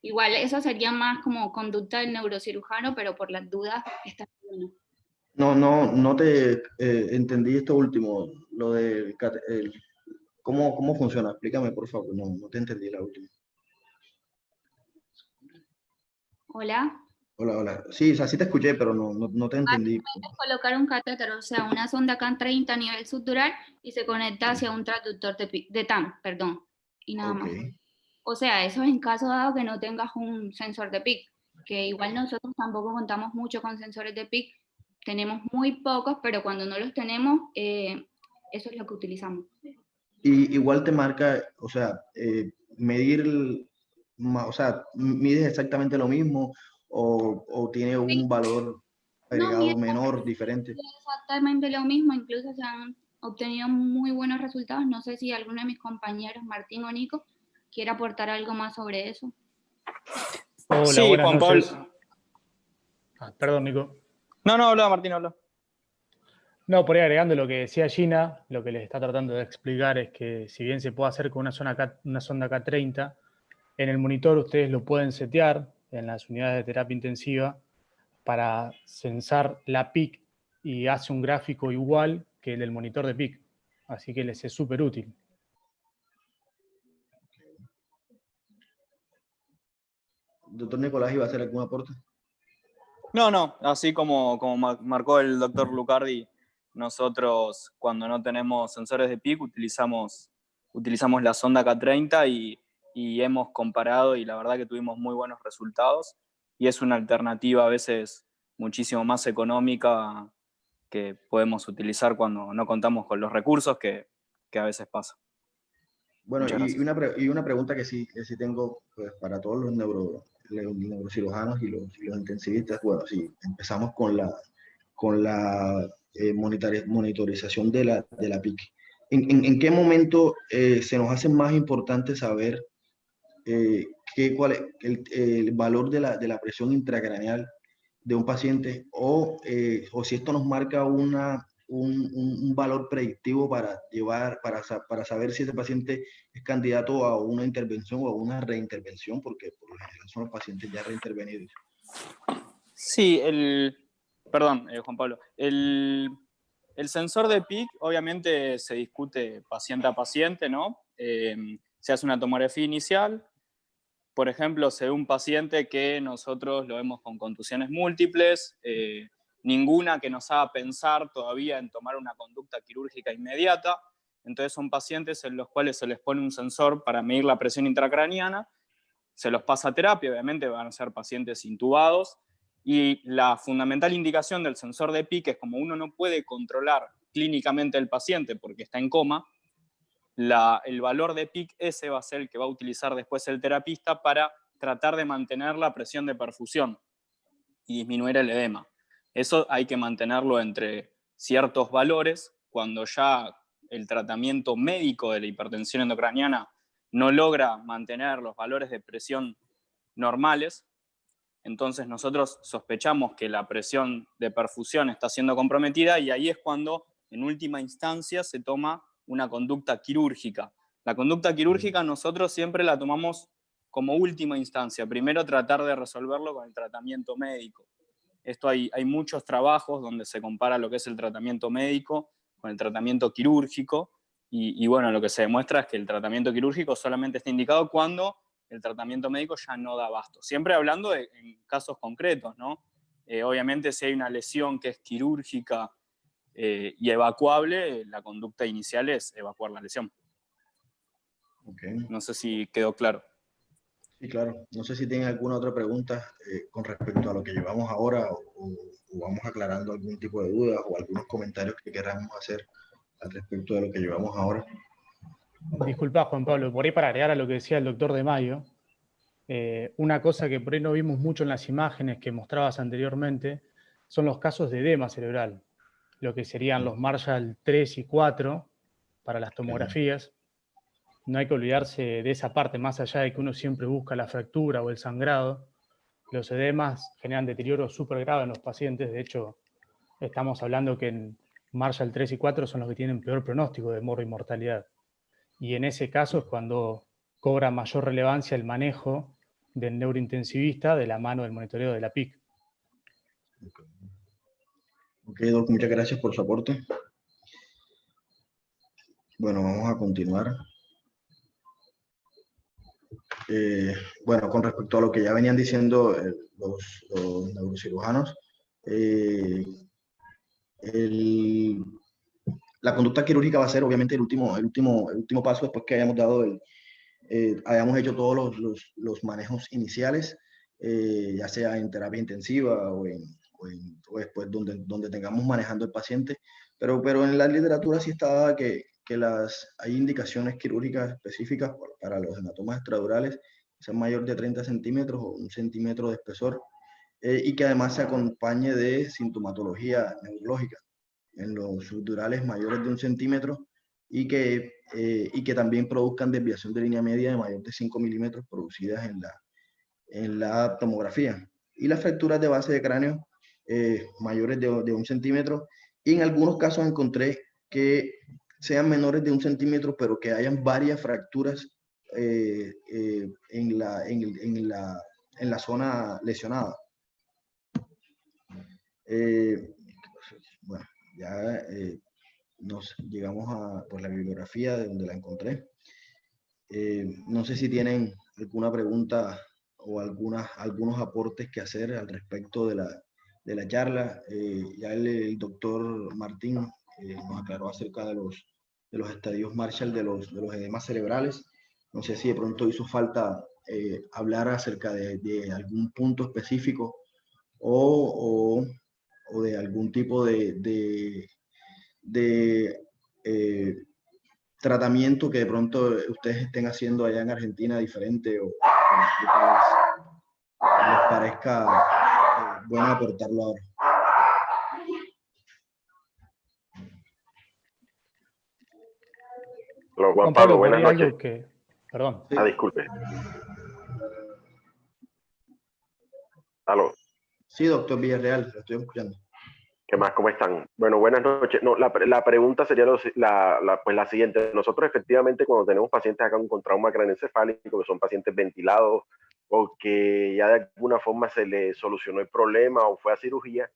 Igual eso sería más como conducta del neurocirujano, pero por las dudas está bueno. No te entendí esto último, lo de ¿cómo funciona? Explícame, por favor, no te entendí la última. Hola. Hola. Sí, o sea, sí te escuché, pero no te entendí. Colocar un catéter, o sea, una sonda K30 a nivel subdural y se conecta hacia un transductor de TAM, perdón, y nada más. O sea, eso es en caso dado que no tengas un sensor de PIC, que igual nosotros tampoco contamos mucho con sensores de PIC, tenemos muy pocos, pero cuando no los tenemos, eso es lo que utilizamos. Y igual te marca, o sea, o sea, ¿mides exactamente lo mismo o tiene un valor agregado menor, diferente? Exactamente lo mismo, incluso se han obtenido muy buenos resultados. No sé si alguno de mis compañeros, Martín o Nico, quiere aportar algo más sobre eso. Hola, sí, buenas Juan noches. Pablo. Perdón, Nico. No, habla, Martín, habla. No, por ahí agregando lo que decía Gina, lo que les está tratando de explicar es que si bien se puede hacer con una sonda K30, en el monitor ustedes lo pueden setear en las unidades de terapia intensiva para censar la PIC y hace un gráfico igual que el del monitor de PIC. Así que les es súper útil. Doctor Nicolás, ¿iba a hacer algún aporte? No, así como marcó el doctor Lucardi, nosotros cuando no tenemos sensores de PIC utilizamos utilizamos la sonda K30 y hemos comparado y la verdad que tuvimos muy buenos resultados y es una alternativa a veces muchísimo más económica que podemos utilizar cuando no contamos con los recursos que a veces pasa. Bueno, y una pregunta que sí tengo pues, para todos los neurocirujanos y los intensivistas. Bueno, sí, empezamos con la monitorización de la PIC. ¿En qué momento se nos hace más importante saber cuál es el valor de la presión intracraneal de un paciente o si esto nos marca un valor predictivo para saber si ese paciente es candidato a una intervención o a una reintervención, porque por lo general son los pacientes ya reintervenidos? Sí, perdón, Juan Pablo. El sensor de PIC obviamente se discute paciente a paciente, ¿no? Se hace una tomografía inicial. Por ejemplo, se ve un paciente que nosotros lo vemos con contusiones múltiples, ninguna que nos haga pensar todavía en tomar una conducta quirúrgica inmediata. Entonces son pacientes en los cuales se les pone un sensor para medir la presión intracraniana, se los pasa a terapia, obviamente van a ser pacientes intubados, y la fundamental indicación del sensor de PIC es como uno no puede controlar clínicamente el paciente porque está en coma, el valor de PIC ese va a ser el que va a utilizar después el terapista para tratar de mantener la presión de perfusión y disminuir el edema. Eso hay que mantenerlo entre ciertos valores. Cuando ya el tratamiento médico de la hipertensión endocraniana no logra mantener los valores de presión normales, entonces nosotros sospechamos que la presión de perfusión está siendo comprometida y ahí es cuando en última instancia se toma una conducta quirúrgica. La conducta quirúrgica nosotros siempre la tomamos como última instancia. Primero tratar de resolverlo con el tratamiento médico. Esto hay muchos trabajos donde se compara lo que es el tratamiento médico con el tratamiento quirúrgico y bueno, lo que se demuestra es que el tratamiento quirúrgico solamente está indicado cuando el tratamiento médico ya no da abasto. Siempre hablando en casos concretos, ¿no? Obviamente si hay una lesión que es quirúrgica y evacuable, la conducta inicial es evacuar la lesión. Okay. No sé si quedó claro. Sí, claro. No sé si tienen alguna otra pregunta con respecto a lo que llevamos ahora o vamos aclarando algún tipo de dudas o algunos comentarios que queramos hacer al respecto de lo que llevamos ahora. Disculpa, Juan Pablo, por ahí para agregar a lo que decía el doctor de Mayo, una cosa que por ahí no vimos mucho en las imágenes que mostrabas anteriormente son los casos de edema cerebral, lo que serían los Marshall 3 y 4 para las tomografías. No hay que olvidarse de esa parte, más allá de que uno siempre busca la fractura o el sangrado. Los edemas generan deterioro súper grave en los pacientes. De hecho, estamos hablando que en Marshall 3 y 4 son los que tienen peor pronóstico de mortalidad. Y en ese caso es cuando cobra mayor relevancia el manejo del neurointensivista de la mano del monitoreo de la PIC. Ok, Doc, muchas gracias por su aporte. Bueno, vamos a continuar. Bueno, con respecto a lo que ya venían diciendo los neurocirujanos, la conducta quirúrgica va a ser obviamente el último paso después que hayamos hecho todos los manejos iniciales, ya sea en terapia intensiva o después donde tengamos manejando el paciente. Pero en la literatura sí está que hay indicaciones quirúrgicas específicas para los hematomas extradurales, que sean mayor de 30 centímetros o 1 centímetro de espesor, y que además se acompañe de sintomatología neurológica en los subdurales mayores de 1 centímetro y que también produzcan desviación de línea media de mayor de 5 milímetros producidas en la tomografía. Y las fracturas de base de cráneo mayores de 1 centímetro. Y en algunos casos encontré que sean menores de 1 centímetro, pero que hayan varias fracturas en la zona lesionada. Bueno, ya nos llegamos a la bibliografía de donde la encontré. No sé si tienen alguna pregunta o algunos aportes que hacer al respecto de la charla. Ya el doctor Martín nos aclaró acerca de los estadios Marshall de los edemas cerebrales. No sé si de pronto hizo falta hablar acerca de algún punto específico o de algún tipo de tratamiento que de pronto ustedes estén haciendo allá en Argentina diferente o les parezca bueno aportarlo ahora. Hola, Juan Pablo, buenas noches. Algo que... Perdón. Ah, disculpe. ¿Aló? Sí, doctor Villarreal, lo estoy escuchando. ¿Qué más? ¿Cómo están? Bueno, buenas noches. No, la pregunta sería pues la siguiente. Nosotros efectivamente cuando tenemos pacientes acá con trauma craneoencefálico, que son pacientes ventilados o que ya de alguna forma se les solucionó el problema o fue a cirugía,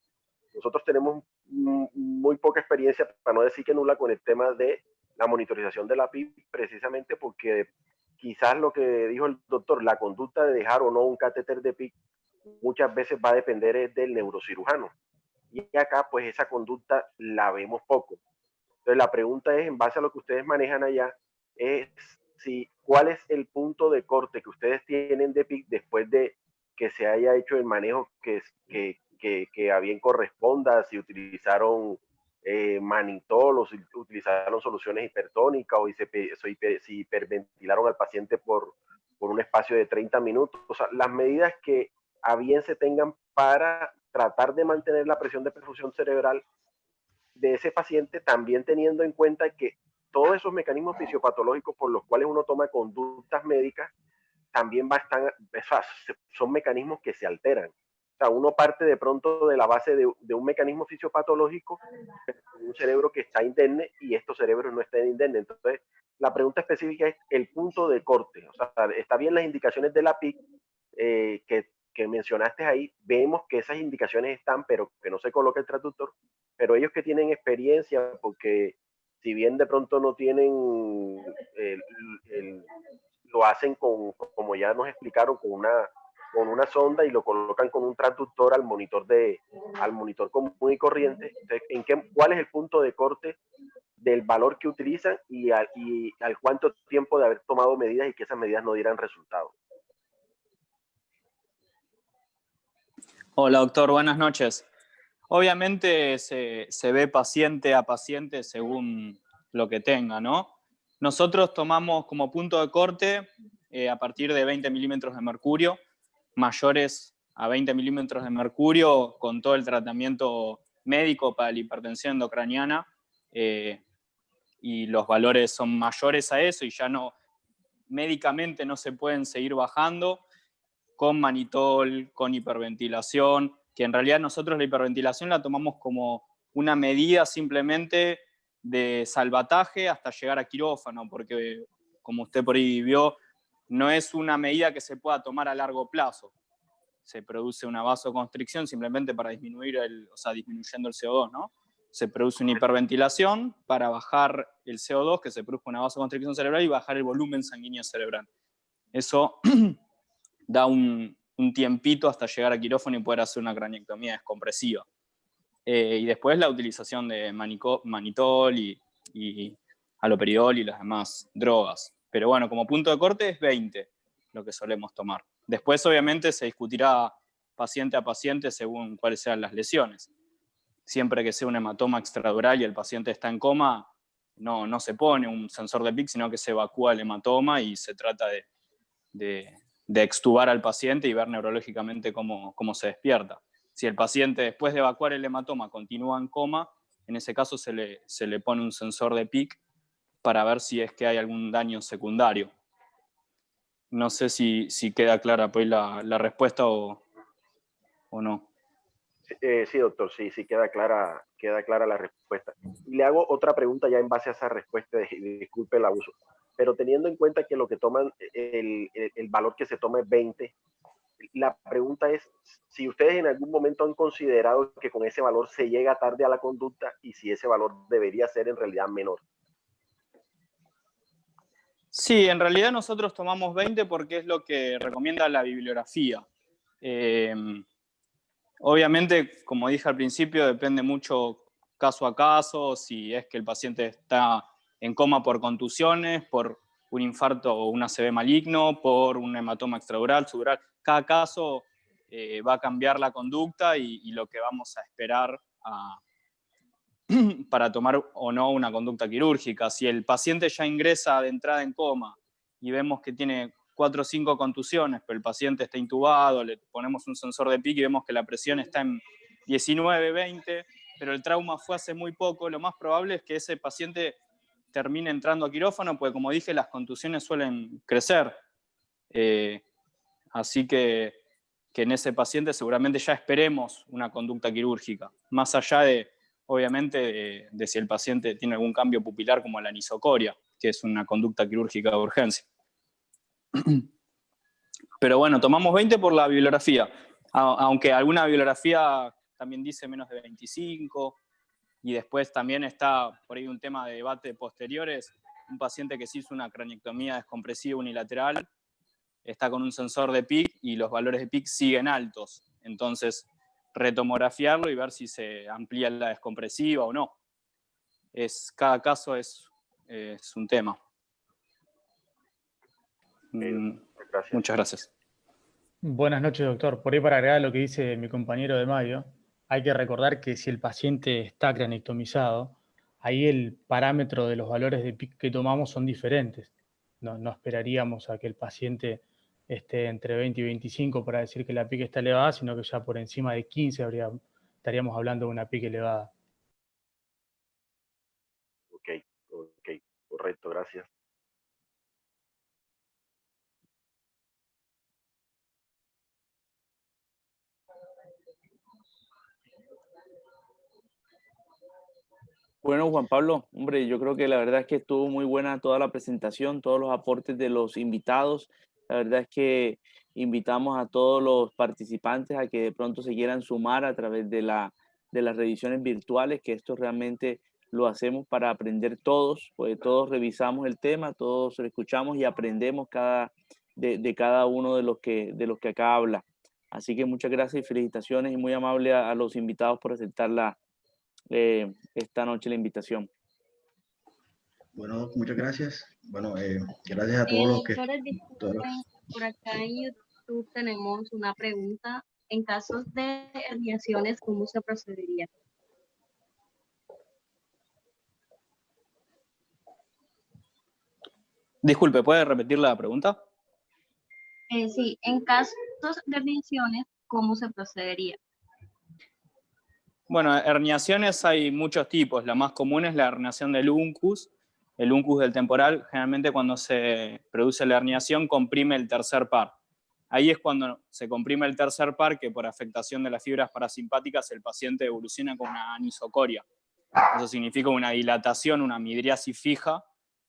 nosotros tenemos muy poca experiencia, para no decir que nula, con el tema de la monitorización de la PIB, precisamente porque quizás lo que dijo el doctor, la conducta de dejar o no un catéter de PIB, muchas veces va a depender del neurocirujano. Y acá, pues esa conducta la vemos poco. Entonces la pregunta es, en base a lo que ustedes manejan allá, es cuál es el punto de corte que ustedes tienen de PIC después de que se haya hecho el manejo que a bien corresponda, si utilizaron manitol o si utilizaron soluciones hipertónicas o si hiperventilaron al paciente por un espacio de 30 minutos. O sea, las medidas que a bien se tengan para tratar de mantener la presión de perfusión cerebral de ese paciente, también teniendo en cuenta que todos esos mecanismos fisiopatológicos por los cuales uno toma conductas médicas también son mecanismos que se alteran. O sea, uno parte de pronto de la base de un mecanismo fisiopatológico, un cerebro que está indemne y estos cerebros no están indemnes. Entonces, la pregunta específica es el punto de corte. O sea, está bien las indicaciones de la PIC que mencionaste ahí, vemos que esas indicaciones están, pero que no se coloca el traductor, pero ellos que tienen experiencia, porque si bien de pronto no tienen, lo hacen como ya nos explicaron, con una sonda y lo colocan con un transductor al monitor común y corriente. Entonces, ¿cuál es el punto de corte del valor que utilizan y al cuánto tiempo de haber tomado medidas y que esas medidas no dieran resultado? Hola, doctor, buenas noches. Obviamente se ve paciente a paciente según lo que tenga, ¿no? Nosotros tomamos como punto de corte a partir de 20 milímetros de mercurio, mayores a 20 milímetros de mercurio con todo el tratamiento médico para la hipertensión endocraniana, y los valores son mayores a eso y ya no, médicamente no se pueden seguir bajando con manitol, con hiperventilación, que en realidad nosotros la hiperventilación la tomamos como una medida simplemente de salvataje hasta llegar a quirófano, porque como usted por ahí vio, no es una medida que se pueda tomar a largo plazo. Se produce una vasoconstricción simplemente para disminuir disminuyendo el CO2, ¿no? Se produce una hiperventilación para bajar el CO2, que se produzca una vasoconstricción cerebral y bajar el volumen sanguíneo cerebral. Eso da un tiempito hasta llegar a quirófano y poder hacer una craniectomía descompresiva. Y después la utilización de manitol y haloperidol y las demás drogas. Pero bueno, como punto de corte es 20 lo que solemos tomar. Después obviamente se discutirá paciente a paciente según cuáles sean las lesiones. Siempre que sea un hematoma extradural y el paciente está en coma, no se pone un sensor de PIC, sino que se evacúa el hematoma y se trata de extubar al paciente y ver neurológicamente cómo se despierta. Si el paciente después de evacuar el hematoma continúa en coma, en ese caso se le pone un sensor de PIC para ver si es que hay algún daño secundario. No sé si queda clara pues la respuesta o no. Sí, doctor, sí, queda clara la respuesta. Y le hago otra pregunta ya en base a esa respuesta, disculpe el abuso, pero teniendo en cuenta que lo que toman, el valor que se toma es 20, la pregunta es si ustedes en algún momento han considerado que con ese valor se llega tarde a la conducta y si ese valor debería ser en realidad menor. Sí, en realidad nosotros tomamos 20 porque es lo que recomienda la bibliografía. Obviamente, como dije al principio, depende mucho caso a caso, si es que el paciente está en coma por contusiones, por un infarto o un ACV maligno, por un hematoma extradural, subdural. Cada caso va a cambiar la conducta y lo que vamos a esperar para tomar o no una conducta quirúrgica. Si el paciente ya ingresa de entrada en coma y vemos que tiene 4 o 5 contusiones, pero el paciente está intubado, le ponemos un sensor de PIC y vemos que la presión está en 19, 20, pero el trauma fue hace muy poco, lo más probable es que ese paciente termine entrando a quirófano, porque como dije, las contusiones suelen crecer. Así que en ese paciente seguramente ya esperemos una conducta quirúrgica, más allá de, obviamente, de si el paciente tiene algún cambio pupilar como la anisocoria, que es una conducta quirúrgica de urgencia. Pero bueno, tomamos 20 por la bibliografía, aunque alguna bibliografía también dice menos de 25, y después también está por ahí un tema de debate posteriores, un paciente que se hizo una craniectomía descompresiva unilateral, está con un sensor de PIC y los valores de PIC siguen altos. Entonces, retomografiarlo y ver si se amplía la descompresiva o no. Cada caso es un tema. Gracias. Muchas gracias. Buenas noches, doctor. Por ahí para agregar lo que dice mi compañero de Mayo, hay que recordar que si el paciente está craniectomizado, ahí el parámetro de los valores de PIC que tomamos son diferentes. No esperaríamos a que el paciente esté entre 20 y 25 para decir que la PIC está elevada, sino que ya por encima de 15 estaríamos hablando de una PIC elevada. Ok, correcto, gracias. Bueno, Juan Pablo, hombre, yo creo que la verdad es que estuvo muy buena toda la presentación, todos los aportes de los invitados. La verdad es que invitamos a todos los participantes a que de pronto se quieran sumar a través de las revisiones virtuales, que esto realmente lo hacemos para aprender todos, pues todos revisamos el tema, todos lo escuchamos y aprendemos de cada uno de los que acá habla. Así que muchas gracias y felicitaciones y muy amable a los invitados por aceptar esta noche la invitación. Bueno, muchas gracias. Bueno, gracias a todos los que... Doctores, disculpen, por acá en YouTube tenemos una pregunta. En casos de herniaciones, ¿cómo se procedería? Disculpe, ¿puede repetir la pregunta? Sí, en casos de herniaciones, ¿cómo se procedería? Bueno, herniaciones hay muchos tipos. La más común es la herniación del uncus. El uncus del temporal, generalmente cuando se produce la herniación, comprime el tercer par. Ahí es cuando se comprime el tercer par que por afectación de las fibras parasimpáticas el paciente evoluciona con una anisocoria. Eso significa una dilatación, una midriasis fija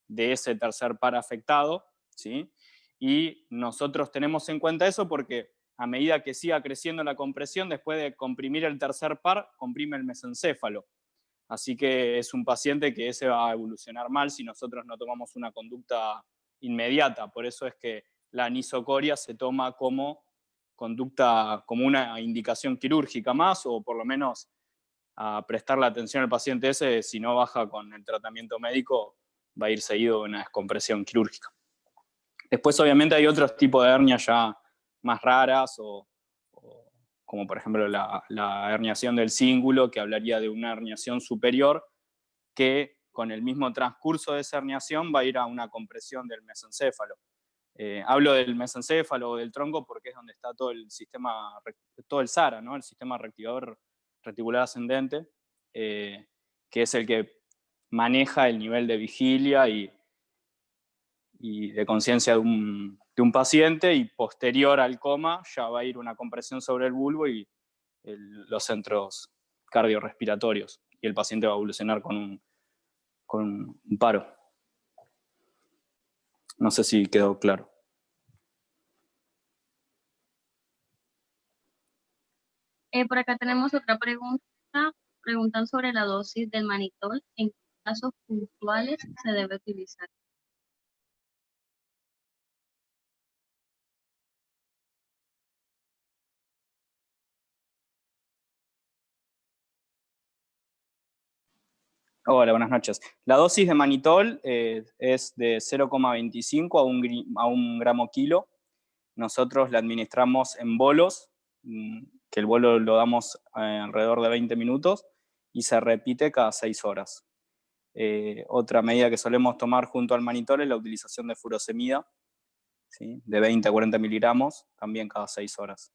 de ese tercer par afectado, ¿sí? Y nosotros tenemos en cuenta eso porque a medida que siga creciendo la compresión, después de comprimir el tercer par, comprime el mesencéfalo. Así que es un paciente que ese va a evolucionar mal si nosotros no tomamos una conducta inmediata. Por eso es que la anisocoria se toma como conducta, como una indicación quirúrgica más, o por lo menos a prestarle atención al paciente ese. Si no baja con el tratamiento médico, va a ir seguido de una descompresión quirúrgica. Después, obviamente, hay otros tipos de hernias ya más raras, como por ejemplo la herniación del cíngulo, que hablaría de una herniación superior, que con el mismo transcurso de esa herniación va a ir a una compresión del mesencéfalo. Hablo del mesencéfalo o del tronco porque es donde está todo el sistema, todo el SARA, ¿no? El sistema reticular ascendente, que es el que maneja el nivel de vigilia y de conciencia de un paciente, y posterior al coma ya va a ir una compresión sobre el bulbo y los centros cardiorrespiratorios, y el paciente va a evolucionar con un paro. No sé si quedó claro. Por acá tenemos otra pregunta. Preguntan sobre la dosis del manitol. ¿En casos puntuales se debe utilizar? Hola, buenas noches. La dosis de manitol es de 0,25 a 1 gramo kilo. Nosotros la administramos en bolos, que el bolo lo damos alrededor de 20 minutos y se repite cada 6 horas. Otra medida que solemos tomar junto al manitol es la utilización de furosemida, ¿sí? De 20 a 40 miligramos, también cada 6 horas.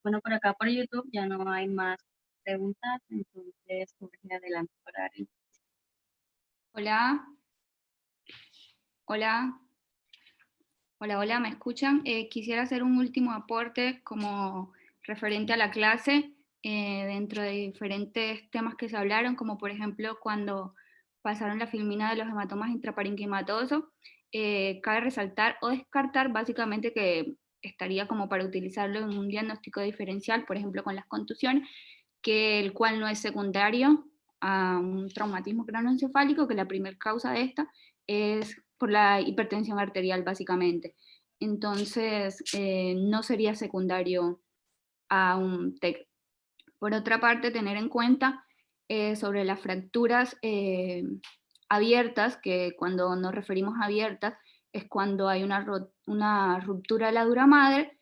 Bueno, por acá por YouTube ya no hay más preguntas, entonces Jorge, adelante para dar el... Hola. Hola. Hola, hola, ¿me escuchan? Quisiera hacer un último aporte como referente a la clase dentro de diferentes temas que se hablaron, como por ejemplo cuando pasaron la filmina de los hematomas intraparenquimatosos. Cabe resaltar o descartar básicamente que estaría como para utilizarlo en un diagnóstico diferencial, por ejemplo con las contusiones, que el cual no es secundario a un traumatismo craneoencefálico, que la primera causa de esta es por la hipertensión arterial básicamente. Entonces, no sería secundario a un TEC. Por otra parte, tener en cuenta sobre las fracturas abiertas, que cuando nos referimos a abiertas es cuando hay una ruptura de la dura madre.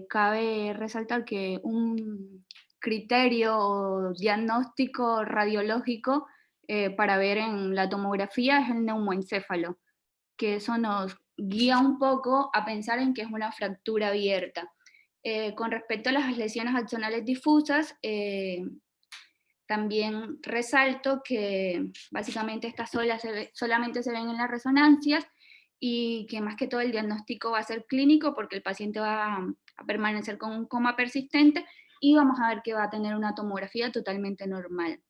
Cabe resaltar que un criterio o diagnóstico radiológico para ver en la tomografía es el neumoencéfalo, que eso nos guía un poco a pensar en que es una fractura abierta. Con respecto a las lesiones axonales difusas, también resalto que básicamente estas solamente se ven en las resonancias y que más que todo el diagnóstico va a ser clínico porque el paciente va a permanecer con un coma persistente y vamos a ver que va a tener una tomografía totalmente normal.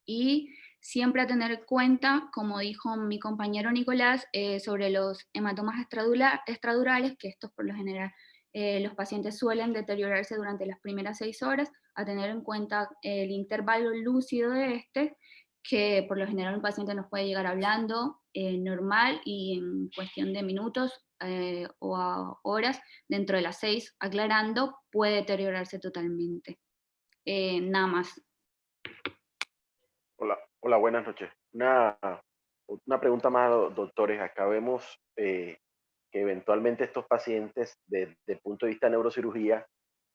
Y siempre a tener en cuenta, como dijo mi compañero Nicolás, sobre los hematomas extradurales, que estos por lo general los pacientes suelen deteriorarse durante las primeras 6 horas, a tener en cuenta el intervalo lúcido de este, que por lo general un paciente nos puede llegar hablando normal y en cuestión de minutos o a horas, dentro de las 6, aclarando, puede deteriorarse totalmente. Nada más. Hola, buenas noches. Una pregunta más, doctores. Acá vemos que eventualmente estos pacientes, desde el punto de vista de neurocirugía,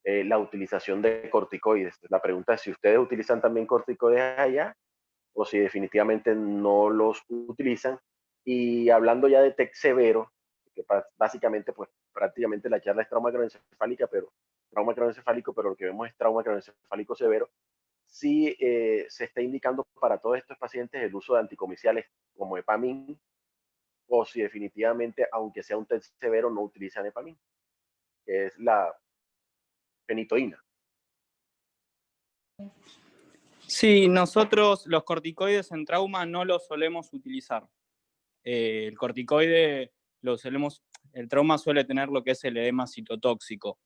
la utilización de corticoides. La pregunta es si ustedes utilizan también corticoides allá o si definitivamente no los utilizan. Y hablando ya de TEC severo, que básicamente, pues prácticamente la charla es trauma craneoencefálico, pero lo que vemos es trauma craneoencefálico severo. Sí se está indicando para todos estos pacientes el uso de anticomiciales como Epamin, o si definitivamente, aunque sea un TEC severo, no utilizan Epamin, que es la fenitoína. Sí, nosotros los corticoides en trauma no los solemos utilizar. El corticoide el trauma suele tener lo que es el edema citotóxico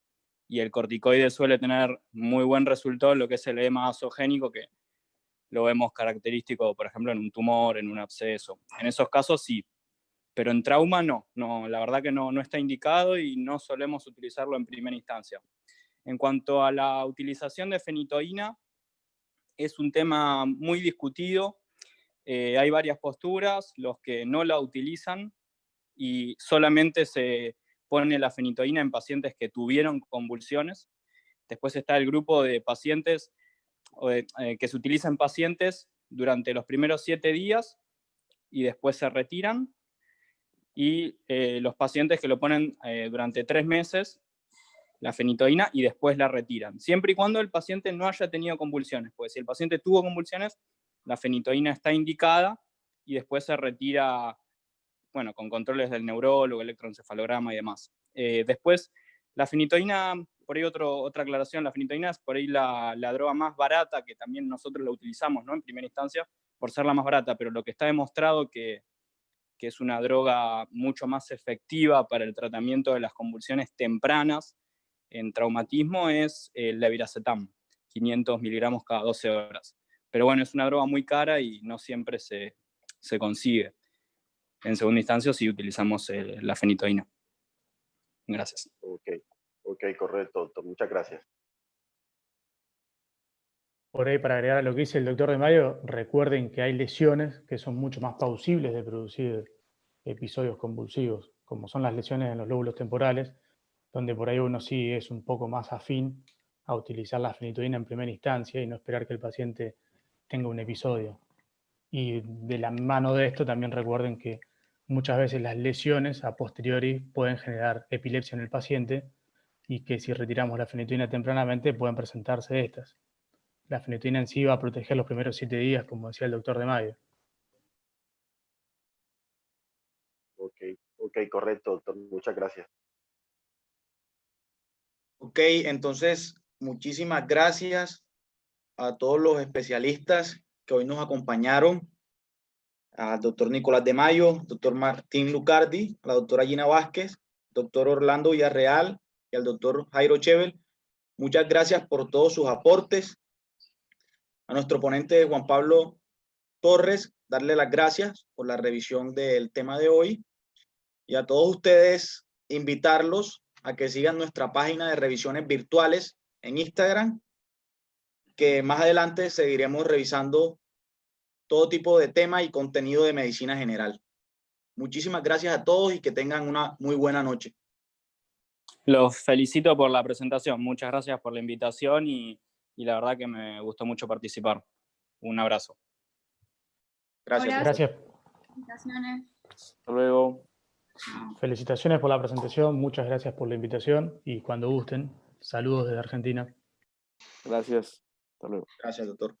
y el corticoide suele tener muy buen resultado en lo que es el edema vasogénico, que lo vemos característico, por ejemplo, en un tumor, en un absceso. En esos casos sí, pero en trauma no, la verdad que no está indicado y no solemos utilizarlo en primera instancia. En cuanto a la utilización de fenitoína, es un tema muy discutido. Hay varias posturas, los que no la utilizan y solamente se pone la fenitoína en pacientes que tuvieron convulsiones. Después está el grupo de pacientes que se utiliza en pacientes durante los primeros 7 días y después se retiran. Y los pacientes que lo ponen durante 3 meses, la fenitoína, y después la retiran. Siempre y cuando el paciente no haya tenido convulsiones, porque si el paciente tuvo convulsiones, la fenitoína está indicada y después se retira, bueno, con controles del neurólogo, electroencefalograma y demás. Después, la fenitoína, por ahí otra aclaración, la fenitoína es por ahí la droga más barata, que también nosotros la utilizamos, ¿no? En primera instancia, por ser la más barata, pero lo que está demostrado que es una droga mucho más efectiva para el tratamiento de las convulsiones tempranas en traumatismo, es el levetiracetam, 500 miligramos cada 12 horas. Pero bueno, es una droga muy cara y no siempre se consigue. En segunda instancia, sí utilizamos la fenitoína. Gracias. Ok, correcto, doctor. Muchas gracias. Por ahí, para agregar a lo que dice el doctor de Mayo, recuerden que hay lesiones que son mucho más plausibles de producir episodios convulsivos, como son las lesiones en los lóbulos temporales, donde por ahí uno sí es un poco más afín a utilizar la fenitoína en primera instancia y no esperar que el paciente tenga un episodio. Y de la mano de esto también recuerden que muchas veces las lesiones a posteriori pueden generar epilepsia en el paciente y que si retiramos la fenitoína tempranamente pueden presentarse estas. La fenitoína en sí va a proteger los primeros 7 días, como decía el doctor de Mayo. Ok, correcto, doctor. Muchas gracias. Ok, entonces, muchísimas gracias a todos los especialistas que hoy nos acompañaron, al doctor Nicolás de Mayo, doctor Martín Lucardi, a la doctora Gina Vázquez, doctor Orlando Villarreal y al doctor Jairo Chevel. Muchas gracias por todos sus aportes. A nuestro ponente Juan Pablo Torres, darle las gracias por la revisión del tema de hoy. Y a todos ustedes, invitarlos a que sigan nuestra página de revisiones virtuales en Instagram, que más adelante seguiremos revisando todo tipo de tema y contenido de medicina general. Muchísimas gracias a todos y que tengan una muy buena noche. Los felicito por la presentación. Muchas gracias por la invitación y la verdad que me gustó mucho participar. Un abrazo. Gracias. Gracias. Felicitaciones. Hasta luego. Felicitaciones por la presentación, muchas gracias por la invitación y cuando gusten, saludos desde Argentina. Gracias. Hasta luego. Gracias, doctor.